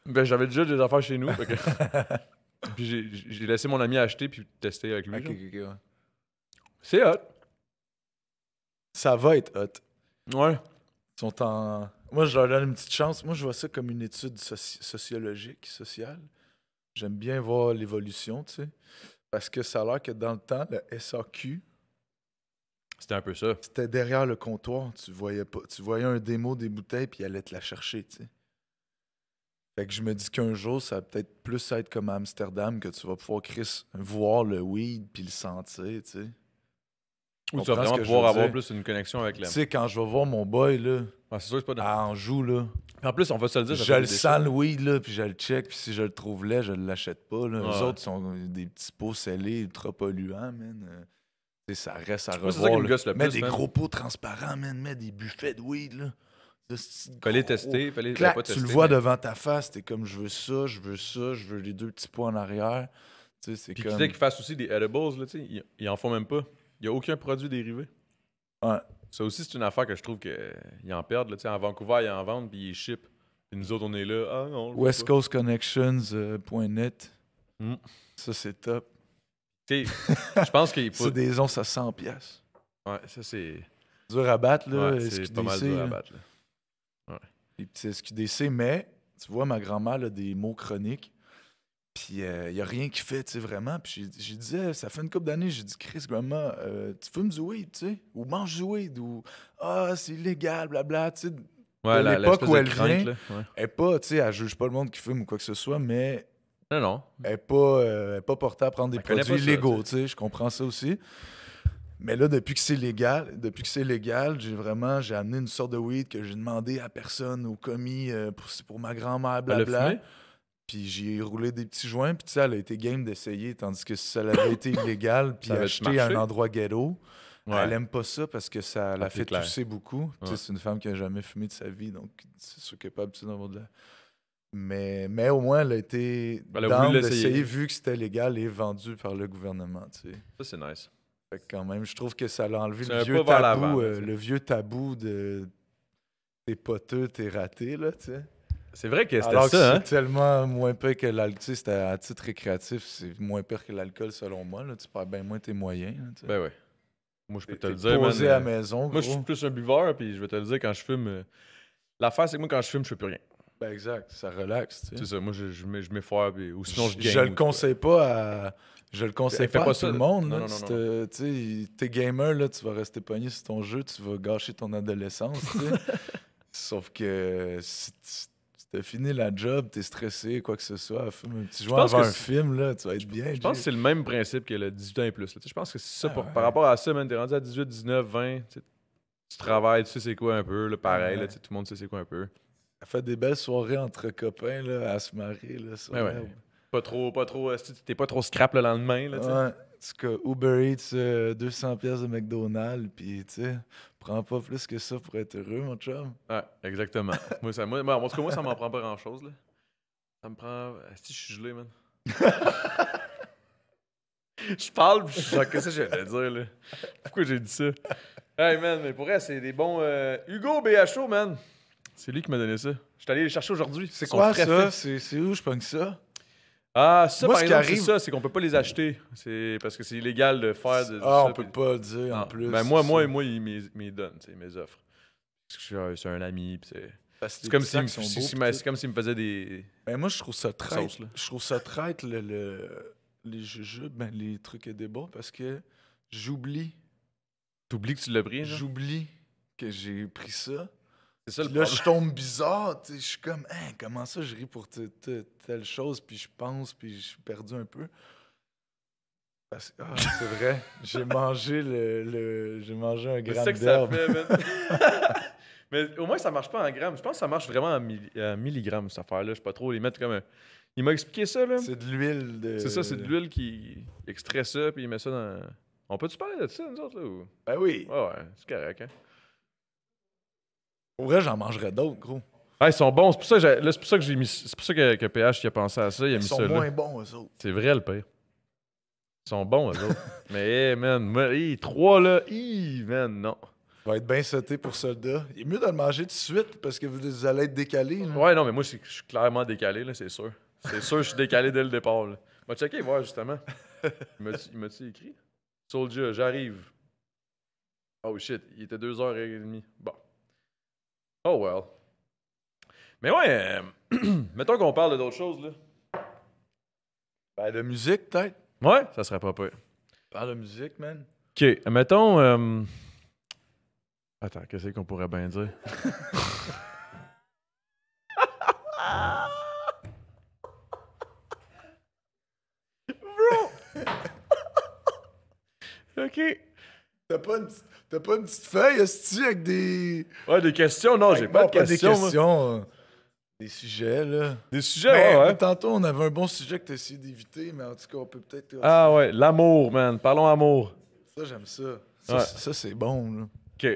ben, j'avais déjà des affaires chez nous. Fait que... puis j'ai laissé mon ami acheter puis tester avec lui. Ok, genre. ok, ouais. C'est hot. Ça va être hot. Ouais. Ils sont en... Moi, je leur donne une petite chance. Moi, je vois ça comme une étude sociologique, sociale. J'aime bien voir l'évolution, tu sais. Parce que ça a l'air que dans le temps, le SAQ, C'était un peu ça. c'était derrière le comptoir. Tu voyais pas. Tu voyais un démo des bouteilles, puis il allait te la chercher, tu sais. Fait que je me dis qu'un jour, ça va peut-être plus être comme à Amsterdam, que tu vas pouvoir, Chris, voir le weed puis le sentir, tu sais. Ou tu vas Comprends ce vraiment que je pouvoir veux avoir dire? plus une connexion avec Tu la. sais, quand je vais voir mon boy, là, Ah, c'est sûr que c'est pas dans. à Anjou, là, En plus, on va se le dire. ça je fait le des sens déchets. le weed, là, puis je le check, puis si je le trouve laid, je l'achète pas, là. Ouais. Eux autres sont des petits pots scellés, ultra polluants, man. Tu sais, ça reste à Moi, c'est ça revoir. qui me là. gosse le Mets plus, des man. gros pots transparents, man. Mets des buffets de weed, là. Fallait tester, fallait Clac, pas tu tester, le vois mais- devant ta face, t'es comme je veux ça, je veux ça, je veux les deux petits pots en arrière. Tu sais, c'est Puis comme. tu sais qu'ils fassent aussi des edibles, là, tu sais, ils en font même pas. Il y a aucun produit dérivé. Ouais. Ça aussi, c'est une affaire que je trouve qu'ils en perdent, là, tu sais. À Vancouver, ils en vendent, puis ils ship. Puis nous autres, on est là, ah non, on le fait West pas. Coast Connections.net. Mm. Ça, c'est top. Tu sais, je pense qu'il faut. C'est des onces à 100 piastres. Ouais, ça, c'est. Dur à battre, là. Ouais, c'est pas mal SQDC, dur à là. battre, là. Les petits SQDC, mais tu vois, ma grand-mère a des mots chroniques. Puis il n'y a rien qui fait, tu sais, vraiment. Puis j'ai dit, ça fait une couple d'années, j'ai dit, Chris, grandma, tu fumes du weed, tu sais, ou manges du weed, ou c'est illégal, blabla, tu sais. Ouais, De l'époque l'espèce où de elle crainte, vient, là. Ouais. Elle est pas, tu sais, elle juge pas le monde qui fume ou quoi que ce soit, mais Non, non. elle est pas portée à prendre des Elle connaît produits pas ça, illégaux, tu tu sais, je comprends ça aussi. Mais là, depuis que c'est légal, j'ai amené une sorte de weed que j'ai demandé à personne, au commis, pour ma grand-mère, Elle a blabla. fumé? Puis j'ai roulé des petits joints, puis tu sais, elle a été game d'essayer, tandis que si ça avait été illégal, puis Ça avait acheté à un marché? endroit ghetto, Ouais. elle aime pas ça parce que ça la c'est fait clair. tousser beaucoup. Tu sais, Ouais. c'est une femme qui a jamais fumé de sa vie, donc c'est sûr qu'elle n'est pas habituée d'avoir de la... Mais au moins, elle a été Elle a down voulu l'essayer. d'essayer, vu que c'était légal et vendu par le gouvernement, tu sais. Ça, c'est nice. Fait que quand même, je trouve que ça a enlevé C'est le un vieux pas vers tabou, l'avant, là, tu sais. le vieux tabou de t'es poteux, t'es raté, là, tu sais. C'est vrai que c'était Alors que ça, hein? c'est tellement moins pire que l'alcool. Tu sais, c'était à titre récréatif, c'est moins pire que l'alcool selon moi. Là. Tu perds bien moins tes moyens. Là, tu sais. Ben ouais. Moi, je peux te T'es le dire, man. posé à la maison, Moi, je suis gros. plus un buveur, puis je vais te le dire, quand je fume... L'affaire, c'est que moi, quand je fume, je fais plus rien. Ben exact, ça relaxe. Tu sais. C'est ça. Moi, je m'effoire, puis... ou sinon, je gagne. Je le ou quoi. conseille pas à... Je le conseille Fais pas pas à ça. tout le monde. Non, là. non, Si non, t'es- tu sais, t'es gamer, là, tu vas rester pogné sur ton jeu, tu vas gâcher ton adolescence. Tu sais. Sauf que si t'as fini la job, t'es stressé, quoi que ce soit, fume un petit joint pense avant que un film, là, tu vas être bien. Je pense que c'est le même principe que le 18 ans et plus. Là. Tu sais, je pense que c'est ça. Ah ouais. Par rapport à ça, man, t'es rendu à 18, 19, 20. Tu travailles, tu sais c'est quoi un peu. Là, pareil, Ah ouais. là, tu sais, tout le monde sait c'est quoi un peu. Ça fait des belles soirées entre copains, là, à se marrer, là, sur Ouais, ouais. l'herbe. Pas trop, t'es pas trop scrap le lendemain. Là, tu sais. Ouais. En tout cas, Uber Eats, 200 pièces de McDonald's, puis tu sais, prends pas plus que ça pour être heureux, mon chum. Ouais, exactement. En tout cas, moi, ça m'en prend pas grand-chose. Là. Ça me prend... Si je suis gelé, man. Je parle, puis je suis genre, qu'est-ce que j'allais dire, là? Pourquoi j'ai dit ça? Hey, man, mais pour vrai, c'est des bons... Hugo BHO, man. C'est lui qui m'a donné ça. Je suis allé les chercher aujourd'hui. C'est Ils sont quoi frais ça? faits. C'est où je pogne ça? Ah, ça, Moi, par ce qui exemple, arrive- c'est ça, c'est qu'on peut pas les acheter. C'est parce que c'est illégal de faire de Ah, ça, on peut puis- pas le dire en Non. plus. Ben moi, c'est il m'y donne, tu sais, mes offres. Parce que c'est un ami, puis c'est... parce que C'est les comme petits s'il me, sacs sont si- beaux, si- pis tout. c'est comme s'il me faisait des... Ben moi, je trouve ça traite. Sauce, là. Je trouve ça traite, les jujubes, ben, les trucs et débats, parce que j'oublie. T'oublies que tu l'as pris, genre? J'oublie que j'ai pris ça. C'est ça le Puis là, problème. je tombe bizarre. Tu sais, je suis comme, hein, comment ça, je ris pour telle chose, puis je pense, puis je suis perdu un peu. C'est vrai, j'ai mangé j'ai mangé un C'est gramme ça que ça d'herbe. fait, man. Mais au moins, ça marche pas en grammes. Je pense que ça marche vraiment en milligrammes, cette affaire-là. Je sais pas trop. Les mettre comme un... Il m'a expliqué ça, là. C'est de l'huile de. C'est ça, c'est de l'huile qui extrait ça, puis il met ça dans... On peut-tu parler de ça, nous autres, là? Ou... Ben oui. Ouais, c'est correct, hein? Pour vrai, j'en mangerais d'autres, gros. Ah, ils sont bons. C'est pour ça que c'est pour ça que j'ai mis... C'est pour ça que PH qui a pensé à ça. Il a Ils mis sont ça moins là. bons, eux autres. C'est vrai, le pire. Ils sont bons, eux autres. Mais, hey, man, moi, trois, là, man, non. Va être bien sauté pour soldat. Il est mieux de le manger tout de suite parce que vous allez être décalé. Là. Ouais, non, mais moi, je suis clairement décalé, là, c'est sûr. C'est sûr, je suis décalé dès le départ, là. Va checker, voir, justement. Il m'a-tu écrit? Soldier, j'arrive. Oh shit, il était 2h30. Bon. Oh well. Mais ouais, mettons qu'on parle d'autres choses, là. Ben, de musique, peut-être. Ouais, ça serait pas pire. Parle de musique, man. OK, mettons... Attends, qu'est-ce qu'on pourrait bien dire? OK. T'as pas une petite feuille, esti, avec des... Ouais, des questions? Non, j'ai pas de questions. Des moi. questions. Des sujets, là. Des sujets, Mais ouais. tantôt, on avait un bon sujet que t'as essayé d'éviter, mais en tout cas, on peut peut-être... Ah ouais, l'amour, man. Parlons amour. Ça, j'aime ça. Ouais. Ça, c'est bon, là. OK.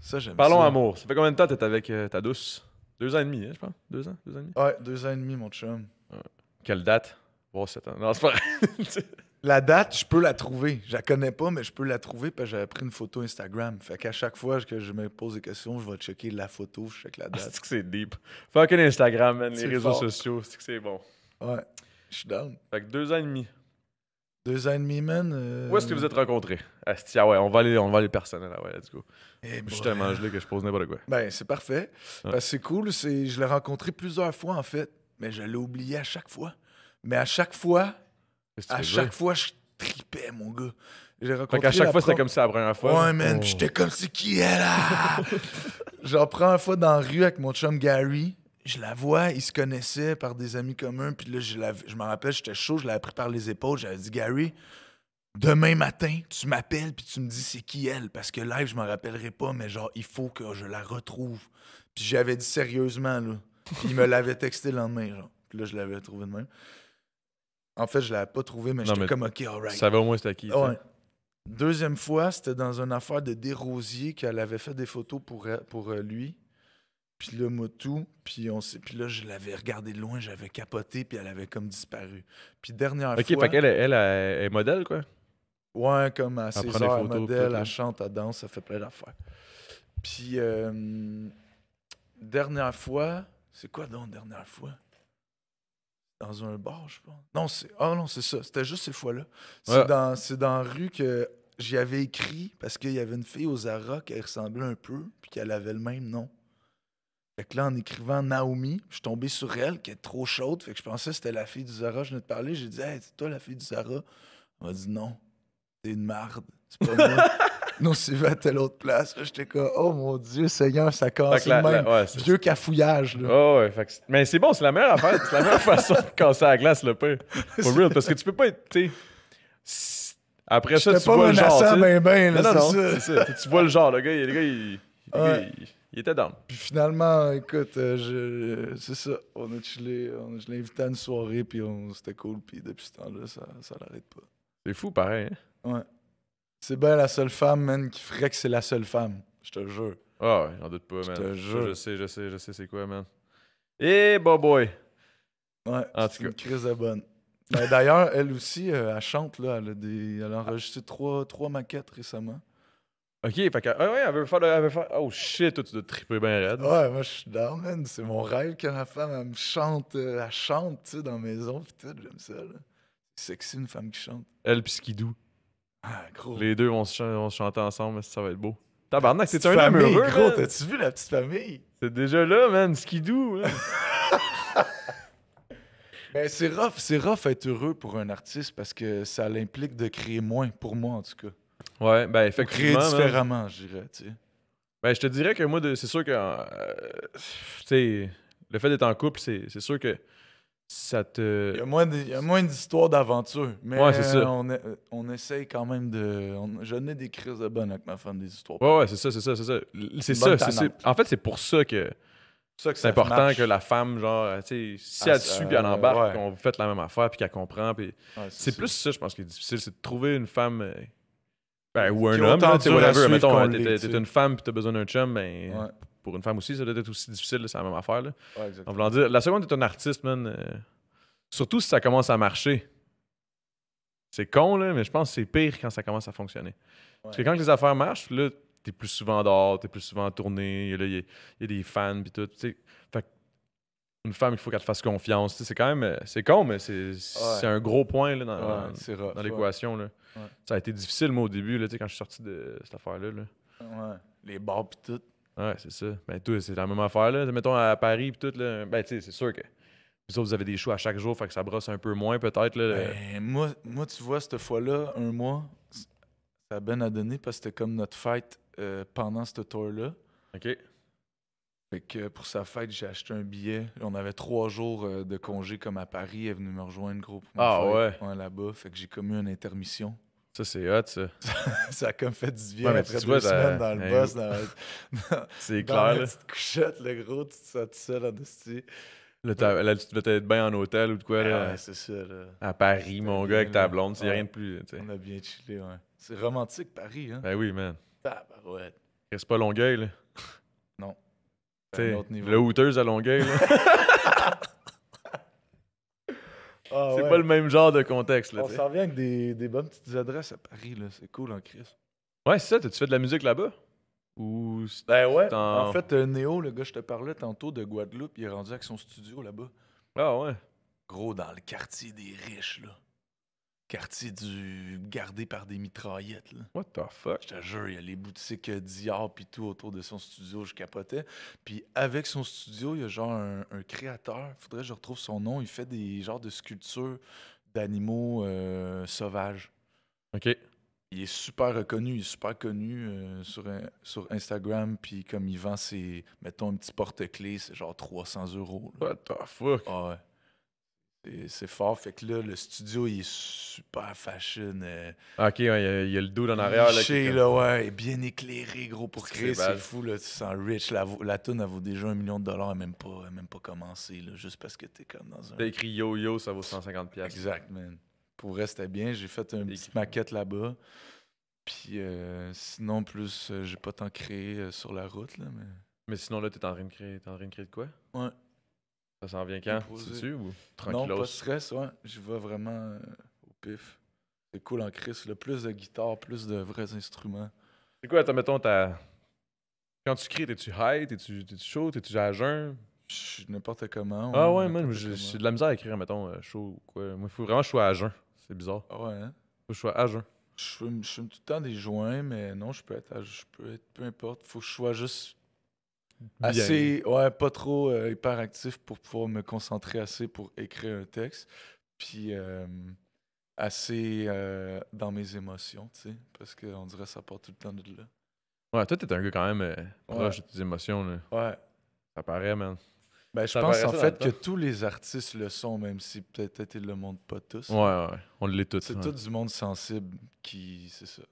Ça, j'aime ça. Parlons amour. Ça fait combien de temps que t'es avec ta douce? 2 ans et demi, hein, je pense. 2 ans? 2 ans et demi? Ouais, 2 ans et demi, mon chum. Quelle date? Bon, 7 ans. Non, c'est pas vrai. La date, je peux la trouver. Je la connais pas, mais je peux la trouver parce que j'avais pris une photo Instagram. Fait qu'à chaque fois que je me pose des questions, je vais checker la photo, je check la date. C'est que c'est deep. Fucking Instagram, man. Les C'est réseaux fort. sociaux, c'est que c'est bon. Ouais, je suis down. Fait que 2 ans et demi. 2 ans et demi, man. Où est-ce que vous êtes rencontrés? Asti, ah ouais, on va aller personnel. Ah ouais, let's go. Eh Je suis boy. tellement gelé que je pose n'importe quoi. Ben, c'est parfait. Ouais. Parce que c'est cool. Je l'ai rencontré plusieurs fois, en fait. Mais je l'ai oublié à chaque fois. Mais à chaque fois, Qu'est-ce que tu veux dire? je tripais, mon gars. J'ai Fait rencontré qu'à chaque la fois, c'était prof- comme ça la première fois. Ouais, là. man, Oh. pis j'étais comme, c'est qui elle, là? Genre, première fois dans la rue avec mon chum Gary, je la vois, ils se connaissaient par des amis communs, puis là, je me rappelle, j'étais chaud, je l'avais pris par les épaules, j'avais dit, Gary, demain matin, tu m'appelles, puis tu me dis c'est qui elle, parce que live, je m'en rappellerai pas, mais genre, il faut que je la retrouve. Puis j'avais dit sérieusement, là. Puis il me l'avait texté le lendemain, genre. Puis là, je l'avais trouvé de même. En fait, je l'avais pas trouvé, mais Non, j'étais mais comme, OK, Tu alright. savais au moins c'était qui. tu sais. Ouais. Deuxième fois, c'était dans une affaire de Desrosiers qu'elle avait fait des photos pour lui. Puis là, moi, tout. Puis là, je l'avais regardé de loin, j'avais capoté, puis elle avait comme disparu. Puis dernière Ok, fois... fait qu'elle elle est modèle, quoi. Ouais, comme à prend des César, photos, modèle, tout, là. elle chante, elle danse, ça fait plein d'affaires. Puis, dernière fois... C'est quoi donc, dernière fois? Dans un bar, je pense. Non, c'est ça. C'était juste ces fois-là. Ouais. C'est dans la rue que j'y avais écrit parce qu'il y avait une fille au Zara qui ressemblait un peu puis qu'elle avait le même nom. Fait que là, en écrivant Naomi, je suis tombé sur elle, qui est trop chaude. Fait que je pensais que c'était la fille du Zara. Je venais de parler. J'ai dit, hey, c'est toi la fille du Zara? Elle m'a dit, non, t'es une marde. C'est pas moi. Non, c'est va à telle autre place. Là, j'étais comme, oh mon Dieu, Seigneur, ça Fait casse que le même. ouais, c'est Vieux cafouillage, là. Oh, ouais, fait que mais c'est bon, c'est la meilleure affaire. C'est la meilleure façon de casser la glace, le pire. For real, parce que tu peux pas être, tu sais. Après ça, J'étais tu pas vois le genre. menaçant tu sais. ben, là, Non, non, c'est ça. c'est ça. Tu vois le genre, le gars, il Ouais. il était down. Puis finalement, écoute, c'est ça. On a chillé, je l'ai invité à une soirée, puis c'était cool. Puis depuis ce temps-là, ça l'arrête pas. C'est fou, pareil. Hein? Ouais. C'est bien la seule femme, man, qui ferait que c'est la seule femme. Je te jure. Ah ouais, j'en doute pas, Je man. te jure. Je sais c'est quoi, man. Et boy. Ouais, En c'est tout une crise de bonne. Ben, d'ailleurs, elle aussi, elle chante, là. Elle a enregistré trois maquettes récemment. Ok, fait que, ouais, elle veut faire. Oh shit, toi, tu dois te triper bien raide. Ouais, moi, je suis down, man. C'est mon rêve que ma femme, elle me chante. Elle chante, tu sais, dans la maison, pis tout. J'aime ça, là. C'est sexy, une femme qui chante. Elle pis Skidoo. Ah, gros. Les deux vont se chanter ensemble, ça va être beau. Tabarnak, c'est Petite un homme famille, heureux, gros. man. T'as-tu vu la petite famille? C'est déjà là, man, Skidoo. Man. Ben, c'est rough être heureux pour un artiste parce que ça l'implique de créer moins, pour moi en tout cas. Ouais, ben Créer effectivement. man. différemment, je dirais, tu sais. Ben, je te dirais que moi, c'est sûr que. Tu sais, le fait d'être en couple, c'est sûr que ça te. Il y a moins d'histoires d'aventure, mais Ouais, c'est ça. on essaye quand même de... je n'ai des crises de bonne avec ma femme, des histoires. Ouais, c'est ça. C'est Une ça. bonne c'est- tannante. En fait, c'est pour ça que c'est important que la femme, genre, tu sais, si elle te suit puis elle embarque, ouais. qu'on vous faites la même affaire puis qu'elle comprend. Puis Ouais, c'est ça. plus ça, je pense, qui est difficile, c'est de trouver une femme. Ben, ou Qui un est homme, autant là, tu sais, dur à whatever. suivre Mettons, qu'on t'es l'est, tu sais. une femme puis t'as besoin d'un chum, ben, Ouais, pour une femme aussi, ça doit être aussi difficile, là, c'est la même affaire. Là. ouais, En exactement. voulant dire, la seconde, t'es un artiste, man. Surtout si ça commence à marcher. C'est con, là, mais je pense que c'est pire quand ça commence à fonctionner. Parce que quand les affaires marchent, là, t'es plus souvent dehors, t'es plus souvent en tournée, il y a des fans, puis tout. Tu sais. Fait que une femme, il faut qu'elle te fasse confiance. Tu sais, c'est quand même. C'est con, mais c'est un gros point là, Ouais, c'est rough, dans l'équation. Là. Ouais. Ça a été difficile, moi, au début, là, tu sais, quand je suis sorti de cette affaire-là. Là. Ouais, les bars pis tout. Ouais, c'est ça. Ben, toi, c'est la même affaire, là. Mettons à Paris, puis tout, là. Ben, tu sais, c'est sûr que Vous autres, vous avez des shows à chaque jour, fait que ça brosse un peu moins, peut-être. Là. Ben, moi, tu vois, cette fois-là, un mois, ça a bien à donner parce que c'était comme notre fête pendant ce tour-là. OK. Fait que pour sa fête, j'ai acheté un billet. On avait 3 jours de congé comme à Paris. Elle est venue me rejoindre, gros, pour ma fête. Ouais, là-bas. Fait que j'ai comme eu une intermission. Ça, c'est hot, ça. Ça a comme fait du bien Ouais, mais après tu 2 vois, semaines dans le boss, C'est dans clair, la là. petite couchette, le gros, tu te sens tout seul en esti. Là, tu devais être bien en hôtel ou de quoi, là. Ouais, c'est ça, là. À Paris, C'était mon bien, gars, avec ta là. blonde, c'est Ouais. rien de plus, tu sais. On a bien chillé, ouais. C'est romantique, Paris, hein? Ben oui, man. Tabarouette. Reste pas Longueuil, là. Non. Tu C'est un sais, autre niveau. le Hooters à Longueuil, là. Ah, C'est ouais. pas le même genre de contexte, là, On tu sais. s'en vient avec des bonnes petites adresses à Paris, là. C'est cool en Chris. Ouais, c'est ça. T'as-tu fait de la musique là-bas? Ou... Ben ouais. en- En fait, Néo, le gars, je te parlais tantôt de Guadeloupe, il est rendu avec son studio là-bas. Ah ouais. Gros, dans le quartier des riches, là. Quartier du gardé par des mitraillettes, là. What the fuck? Je te jure, il y a les boutiques Dior pis tout autour de son studio, je capotais. Puis avec son studio, il y a genre un créateur, faudrait que je retrouve son nom, il fait des genres de sculptures d'animaux sauvages. OK. Il est super reconnu, il est super connu sur Instagram, puis comme il vend ses, mettons, un petit porte-clés, c'est genre 300 €. Là. What the fuck? Ah ouais. C'est fort, fait que là, le studio, il est super fashion. OK, ouais, il y a le dos en arrière, là. qui est Liché, comme- là, ouais, bien éclairé, gros, pour C'est créer, c'est bad. fou, là, tu sens rich. La toune, elle vaut déjà $1 million, elle n'a même pas commencé, là, juste parce que t'es comme dans un... T'as écrit Yo-Yo, ça vaut 150$. piastres. Exact, man. Pour vrai, c'était bien. J'ai fait une petite Écrit. maquette là-bas. Puis sinon, plus, j'ai pas tant créé sur la route, là, mais... Mais sinon, là, t'es en train de créer de quoi? Ouais. Ça s'en vient quand? Composer. Sais-tu ou Non, tranquillos? pas de stress, ouais. J'y vais vraiment au pif. C'est cool en Chris. Le plus de guitare, plus de vrais instruments. C'est quoi, mettons, quand tu crées, t'es-tu high? T'es-tu chaud? T'es-tu à jeun? Je suis n'importe comment. Ah ouais, man, n'importe j'ai comment. de la misère à écrire, mettons, chaud ou quoi. Moi, il faut vraiment que je sois à jeun. C'est bizarre. Ah ouais, hein? Faut que je sois à jeun. Je fume tout le temps des joints, mais non, je peux être peu importe. Faut que je sois juste Bien. assez, ouais, pas trop hyperactif pour pouvoir me concentrer assez pour écrire un texte. Puis assez dans mes émotions, tu sais, parce qu'on dirait que ça part tout le temps de là. Ouais, toi, t'es un gars quand même proche Ouais. de tes émotions, là. Ouais. Ça paraît, man. Ben, je Ça pense paraît en ça dans fait le que temps. tous les artistes le sont, même si peut-être ils le montrent pas tous. Ouais, on l'est tous. C'est ouais. tout du monde sensible qui. C'est ça.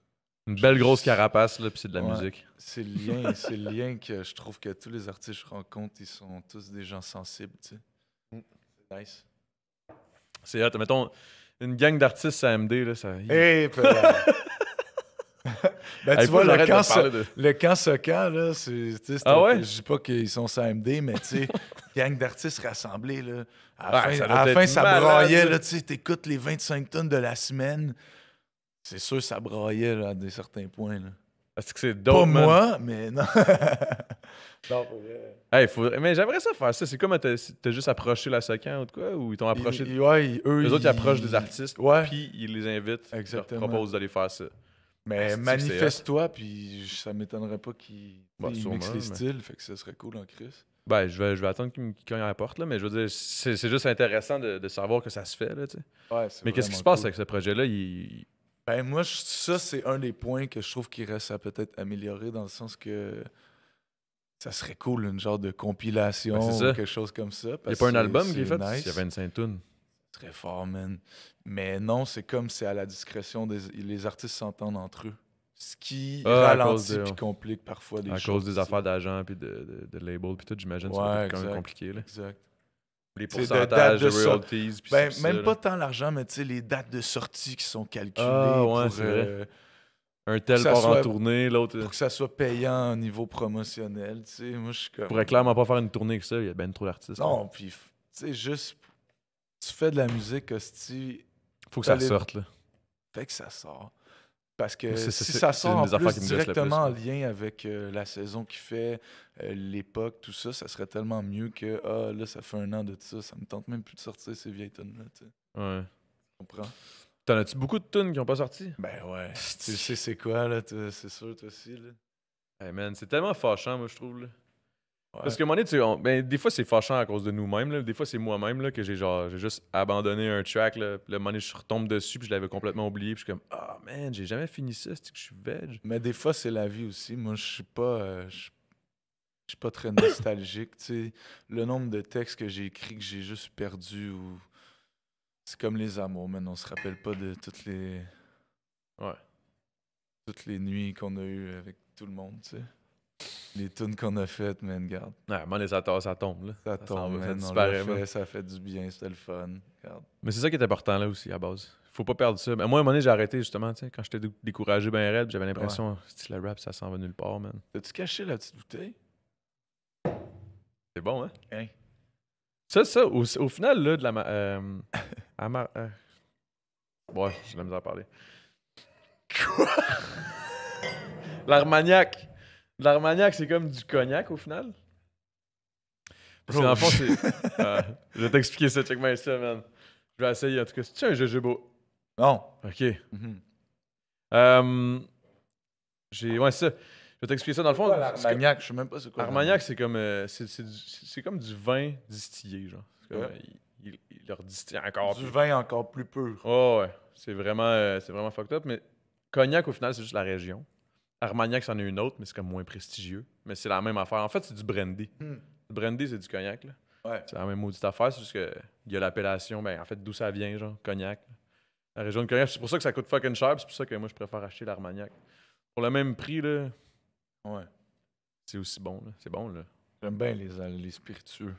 Une belle grosse carapace, là, pis c'est de la Ouais. musique. C'est le lien que je trouve que tous les artistes que je rencontre, ils sont tous des gens sensibles, tu sais. C'est nice. C'est hot. Mettons, une gang d'artistes à MD, là, ça... Hey, ben, Hey, tu vois, faut que le j'arrête de parler de- le camp Socan, là, c'est. Tu sais, Ah ouais? Je dis pas qu'ils sont sur AMD, mais tu sais, gang d'artistes rassemblés, là. À Ouais, la ça fin, doit à la être fin, ça malade, braillait, là. là, tu sais, t'écoutes les 25 tonnes de la semaine. C'est sûr, ça braillait, là, à des certains points, là. Est-ce que c'est dope, Pas man? moi, mais non. Non, pour vrai. Hey, mais j'aimerais ça faire ça. C'est comme t'as juste approché la Socan ou de quoi? Ou ils t'ont approché... Ouais, eux, Les autres, ils approchent des artistes, Ouais. puis ils les invitent, Exactement. ils leur proposent d'aller faire ça. Mais Asti que manifeste-toi, puis ça m'étonnerait pas qu'ils Bah, ils sûrement, mixent les mais- styles, fait que ça serait cool en Chris. Ben, je vais attendre qu'ils me cognent à la porte, là, mais je veux dire, c'est juste intéressant de savoir que ça se fait, là, tu sais. Ouais, c'est Mais qu'est-ce qui vraiment se passe cool. avec ce projet-là? Ben moi, ça, c'est un des points que je trouve qu'il reste à peut-être améliorer dans le sens que ça serait cool, une genre de compilation Ben, c'est ou ça. quelque chose comme ça. Il n'y a parce pas un que album qui est fait? nice. Il y a 25 tunes. Très fort, man. Mais non, c'est comme c'est à la discrétion des les artistes s'entendent entre eux. Ce qui Ah, à cause ralentit de- puis complique parfois des À choses. cause des tu sais. affaires d'agents puis de labels puis tout, j'imagine, Ouais, ça doit être quand même exact. compliqué, là. Exact. Les Tu sais, de pourcentages date de de sort- royalties puis Ben, ça, même là. pas tant l'argent, mais tu sais, les dates de sortie qui sont calculées Ah, ouais, pour, c'est vrai. Un que tel ça part en soit- tournée, l'autre... pour que ça soit payant au niveau promotionnel. Tu sais, moi, je suis comme. Je pourrais clairement pas faire une tournée que ça, il y a ben trop d'artistes. Non, puis, tu sais, juste. Tu fais de la musique, hostie, Faut que ça t'as les- sorte, là. fait que ça sort. Parce que C'est- si c'est- ça c'est sort une en des affaires plus qui me gosse le directement plus, en lien avec la saison qu'il fait, l'époque, tout ça, ça serait tellement mieux que là, ça fait 1 an de ça, ça me tente même plus de sortir ces vieilles tonnes-là, tu sais. Ouais. Tu comprends? T'en as-tu beaucoup de tunes qui ont pas sorti? Ben ouais. Tu sais c'est quoi, là, c'est sûr, toi aussi, là. Hey man, c'est tellement fâchant, moi, je trouve, là. Parce que, à un moment donné, ben, des fois, c'est fâchant à cause de nous-mêmes. Là. Des fois, c'est moi-même là, que j'ai juste abandonné un track. Là. Puis, à un moment donné, je retombe dessus, puis je l'avais complètement oublié. Puis, je suis comme, ah, man, j'ai jamais fini ça, c'est que je suis veg. Mais des fois, c'est la vie aussi. Moi, je suis pas... je suis pas très nostalgique, tu sais. Le nombre de textes que j'ai écrits que j'ai juste perdu ou... C'est comme les amours, man. On se rappelle pas de toutes les nuits qu'on a eues avec tout le monde, tu sais. Les tunes qu'on a faites, man, regarde. Ouais, à un moment donné, ça tombe. Là. Ça s'en tombe, va, man. ça On disparaît, l'a man. fait, ça a fait du bien, c'était le fun. Regarde. Mais c'est ça qui est important là aussi, à base. Faut pas perdre ça. Ben, moi, à un moment donné, j'ai arrêté justement, tu sais, quand j'étais découragé ben raide, j'avais l'impression, le rap, ça s'en va nulle part, man. T'as-tu caché la petite bouteille? C'est bon, hein? Hein? Ça, au final, là, de la... Ouais, j'ai de la misère à parler. Quoi? L'Armagnac. L'Armagnac, c'est comme du cognac, au final? Parce que dans le fond, c'est... je vais t'expliquer ça, check-moi ça, man. Je vais essayer, en tout cas. C'est-tu un jojoba? Non. OK. Mhm. Ouais, c'est ça. Je vais t'expliquer ça. Dans le fond, Armagnac, je sais même pas c'est quoi. Armagnac, c'est comme... c'est comme du vin distillé, genre. C'est comme, Ouais. il leur distille encore Du plus. vin encore plus pur. Oh, ouais. C'est vraiment fucked up. Mais cognac, au final, c'est juste la région. Armagnac, c'en est une autre, mais c'est comme moins prestigieux. Mais c'est la même affaire. En fait, c'est du brandy. Le brandy, c'est du cognac, là. Ouais. C'est la même maudite affaire. C'est juste qu'il y a l'appellation, ben, en fait, d'où ça vient, genre, cognac. Là. La région de cognac. C'est pour ça que ça coûte fucking cher. C'est pour ça que moi, je préfère acheter l'Armagnac. Pour le même prix, là, Ouais. c'est aussi bon, là. C'est bon, là. J'aime bien les spiritueux.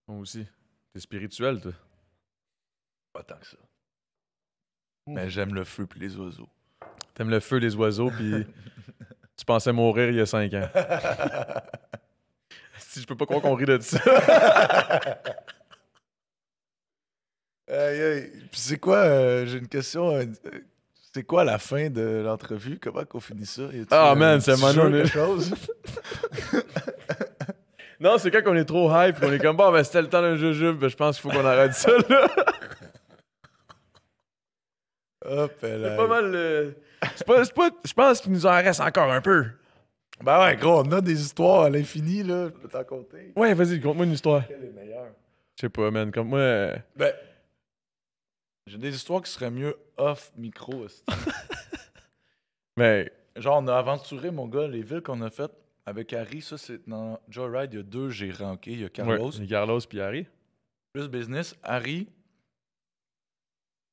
Moi aussi. T'es spirituel, toi. Pas tant que ça. Mais j'aime le feu puis les oiseaux. T'aimes le feu, les oiseaux, puis tu pensais mourir il y a 5 ans. Si je peux pas croire qu'on rit de ça. Aïe, aïe. Puis c'est quoi, j'ai une question. C'est quoi la fin de l'entrevue? Comment qu'on finit ça? Y a-tu, Man, un c'est petit Manon, jeu, là. quelque chose? Non, c'est quand on est trop hype, qu'on est comme, bon, ben c'était le temps d'un jujube, ben, je pense qu'il faut qu'on arrête ça, là. Hop, C'est pas mal. Je pense qu'il nous en reste encore un peu. Ben ouais, gros, on a des histoires à l'infini, là. Je peux t'en compter. Ouais, vas-y, conte-moi une histoire. Quelle est meilleure? Je sais pas, man. Comme moi. Ben, j'ai des histoires qui seraient mieux off micro. hostie. Mais. Genre, on a aventuré, mon gars, les villes qu'on a faites avec Harry. Ça, c'est dans Joyride, il y a 2 gérants, OK? Il y a Carlos, Ouais, Carlos puis Harry. plus business. Harry,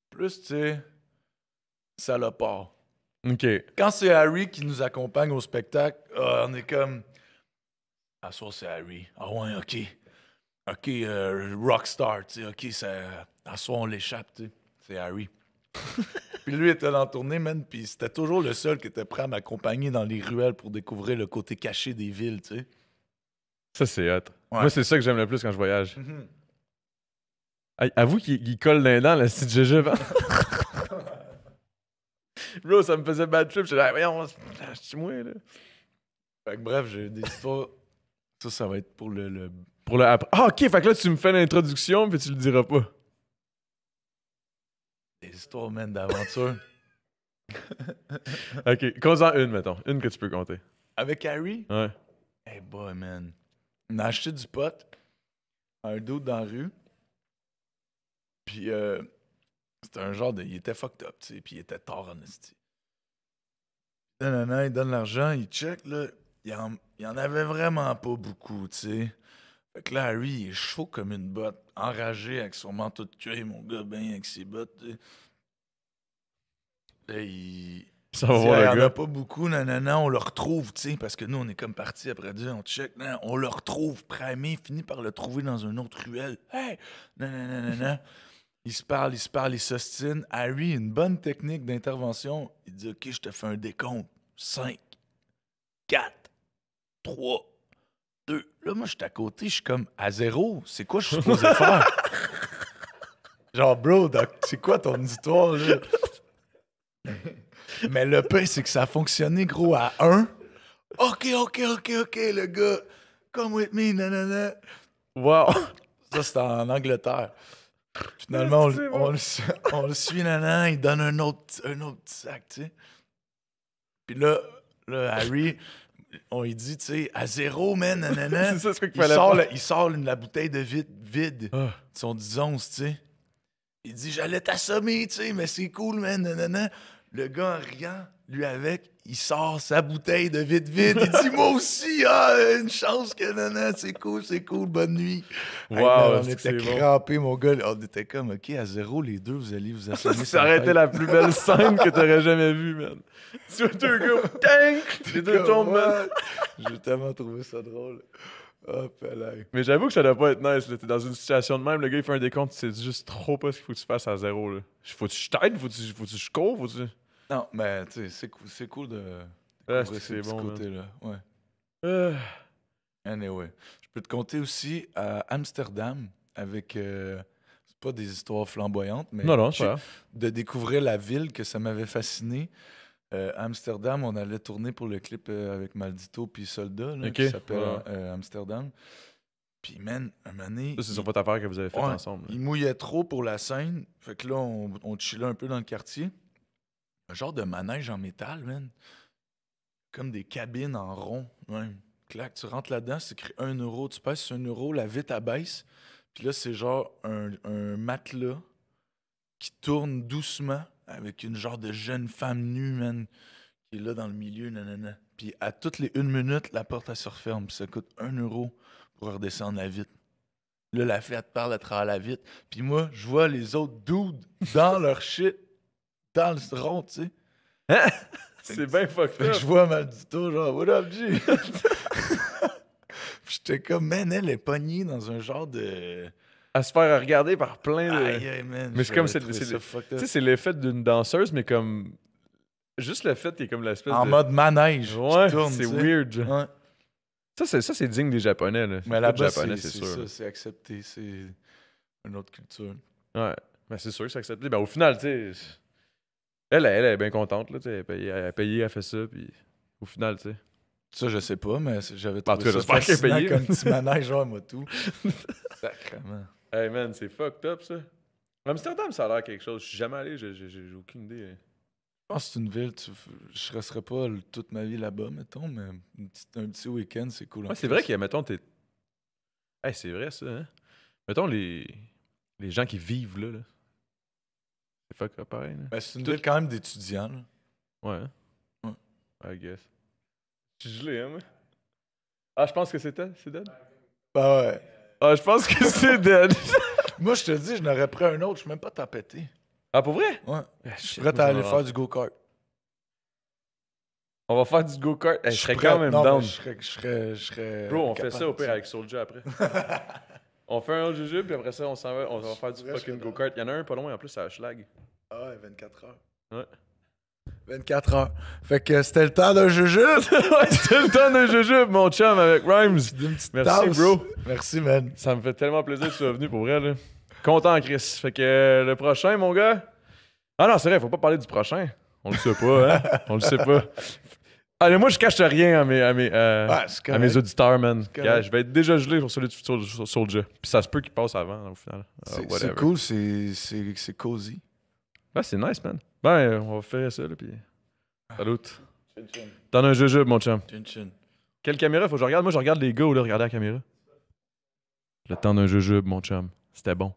plus, tu sais, salopard. Ok. Quand c'est Harry qui nous accompagne au spectacle, on est comme... Ah, ça, c'est Harry. Ah ouais, OK. OK, rockstar, tu sais. OK, à soi, on l'échappe, tu sais. C'est Harry. Puis lui était en tournée, man, puis c'était toujours le seul qui était prêt à m'accompagner dans les ruelles pour découvrir le côté caché des villes, tu sais. Ça, c'est hot. Ouais. Moi, c'est ça que j'aime le plus quand je voyage. Mhm. Hey, avoue qu'il colle dans les dents, le style jujube. Bro, ça me faisait bad trip. J'étais là, voyons, c'est moi, là. Fait que bref, j'ai des histoires... Ça va être pour le... Pour le après. Ah, ok, fait que là, tu me fais l'introduction, puis tu le diras pas. Des histoires, man, d'aventure. Ok, compte-en une, mettons. Une que tu peux compter. Avec Harry? Ouais. Hey boy, man. On a acheté du pot à un dude dans la rue. Puis c'était un genre de... Il était fucked up, tu sais. Puis il était tard en esti. Il donne l'argent, il check, là. Il en avait vraiment pas beaucoup, tu sais. Fait que là, Harry, il est chaud comme une botte. Enragé avec son manteau de cuir, mon gars, ben avec ses bottes, tu sais. Là, il... Ça va Il voir y le en gars. a pas beaucoup, nanana, on le retrouve, tu sais, parce que nous, on est comme partis après dire, on check, nan, on le retrouve, primé, finit par le trouver dans une autre ruelle. Hey! Nanana. Il se parle, il s'ostine. Harry, une bonne technique d'intervention, il dit, OK, je te fais un décompte. 5, 4, 3, 2. Là, moi, je suis à côté, je suis comme, à 0, c'est quoi je suis supposé faire? Genre, bro, c'est quoi ton histoire, là? Mais le pire, c'est que ça a fonctionné, gros, à 1. OK, le gars. Come with me, nanana. Wow. Ça, c'était en Angleterre. Finalement, on le suit, nanana, il donne un autre petit sac, tu sais. Puis là, Harry, on lui dit, tu sais, à 0, man, nanana. C'est ça, c'est quoi qu'il fallait faire. Il sort la bouteille de vide. Ah. Son 10 onces, tu sais. Il dit, j'allais t'assommer, tu sais, mais c'est cool, man, nanana. Le gars, en riant, lui avec, il sort sa bouteille de vide. Il dit, moi aussi, une chance que nanana, c'est cool, bonne nuit. Wow, Hey, man, on c'est était bon. crampés, mon gars. On était comme, OK, à 0, les deux, vous allez vous assommer. Ça aurait été la plus belle scène que t'aurais jamais vue, man. Tu vois deux gars, tank! Les deux tombent, man. J'ai tellement trouvé ça drôle. Oh, palais. Mais j'avoue que ça doit pas être nice, là. T'es dans une situation de même, le gars, il fait un décompte, tu sais juste trop pas ce qu'il faut que tu fasses à 0, là. Faut-tu que je t'aide? Faut-tu que je cours? Faut-tu... Non, mais tu sais, c'est cool de Ah, découvrir c'est ce bon, man. côté-là. Ouais. Ah. Anyway. Je peux te conter aussi à Amsterdam avec. C'est pas des histoires flamboyantes, mais Non, c'est pas grave. de découvrir la ville que ça m'avait fasciné. Amsterdam, on allait tourner pour le clip avec Maldito puis Soldat, là, Ok, qui s'appelle ouais. Amsterdam. Puis, man, un moment donné, Ça, c'est sur votre affaire que vous avez fait ouais, ensemble. là. il mouillait trop pour la scène. Fait que là, on chillait un peu dans le quartier. Un genre de manège en métal, man. Comme des cabines en rond. Ouais. Clac, tu rentres là-dedans, c'est écrit 1 euro. Tu passes sur 1 euro, la vitre abaisse. Puis là, c'est genre un matelas qui tourne doucement avec une genre de jeune femme nue, man, qui est là dans le milieu, nanana. Puis à toutes les 1 minute, la porte, elle se referme. Puis ça coûte 1 euro pour redescendre la vitre. Là, la fille, elle te parle à travers la vitre. Puis moi, je vois les autres dudes dans leur shit, dans le rond, tu sais. C'est bien fucked Fait que up. je vois Maldito, genre, what up, G? Puis j'étais comme, man, elle est pognée dans un genre de. À se faire regarder par plein de... Aïe, aïe, man. Mais c'est comme c'est Tu c'est l'effet d'une danseuse, mais comme... Juste le fait qu'il est comme l'espèce en de... mode manège. Ouais, qui tourne, c'est tu sais. weird. genre. Ouais. Ça, c'est digne des Japonais, là. Mais Tout là-bas, japonais, c'est sûr. ça, c'est accepté. C'est une autre culture. Ouais, mais c'est sûr que c'est accepté. Ben, au final, tu sais, elle est bien contente, là, tu sais, elle a payé, elle fait ça, puis au final, tu sais. Ça, je sais pas, mais j'avais En trouvé tout cas, ça j'espère qu'elle est fascinant payée. comme petit manège, genre, moi, tout. Sacrément. Hey, man, c'est fucked up, ça. Amsterdam, ça a l'air quelque chose. Je suis jamais allé, j'ai aucune idée. Je pense que c'est une ville, je resterais pas toute ma vie là-bas, mettons, mais un petit week-end, c'est cool. Ouais, c'est vrai que, mettons, t'es... Hey, c'est vrai, ça, hein. Mettons, les gens qui vivent là. C'est fucked up, pareil, là. Ben, c'est une ville quand même d'étudiants, là. Ouais. hein? Ouais. I guess. Je suis gelé, hein, moi? Ah, je pense que c'est dead? Ben ouais. Ah, je pense que c'est dead. Moi, je te dis, je n'aurais pris un autre, je suis même pas tapété. Ah, pour vrai? Ouais. Ah, Je suis shit, prêt moi, à ça aller me faire rend- du go-kart. On va faire du go-kart. Hey, je serais suis quand prêt. même Non, down. mais je serais Bro, on fait capable, ça au tu pire sais. avec Soulja après. On fait un autre jujube, puis après ça, on s'en va, on va faire du Ouais, je fucking serais go-kart. Il y en a un pas loin, en plus, c'est à Schlag. Ah ouais, 24 heures. Ouais. 24 heures. Fait que c'était le temps d'un jujube. Ouais, c'est le temps d'un jujube, mon chum, avec Rhymes. D'une petite Merci, tasse. bro. Merci, man. Ça me fait tellement plaisir que tu sois venu, pour vrai, là. Content, Chris. Fait que le prochain, mon gars... Ah non, c'est vrai, faut pas parler du prochain. On le sait pas, hein? On le sait pas. Allez, moi, je cache rien à c'est à mes auditeurs, man. correct. Gars, je vais être déjà gelé sur celui de Soulja. Puis ça se peut qu'il passe avant, au final. C'est Whatever. cool, c'est cosy. Ouais, c'est nice, man. Ben, on va faire ça, là, puis... Salut. T'en as un jujube, mon chum. Chin chin. Quelle caméra faut que je regarde? Moi, je regarde les gars, là, regarder la caméra. Le temps d'un jujube, mon chum. C'était bon.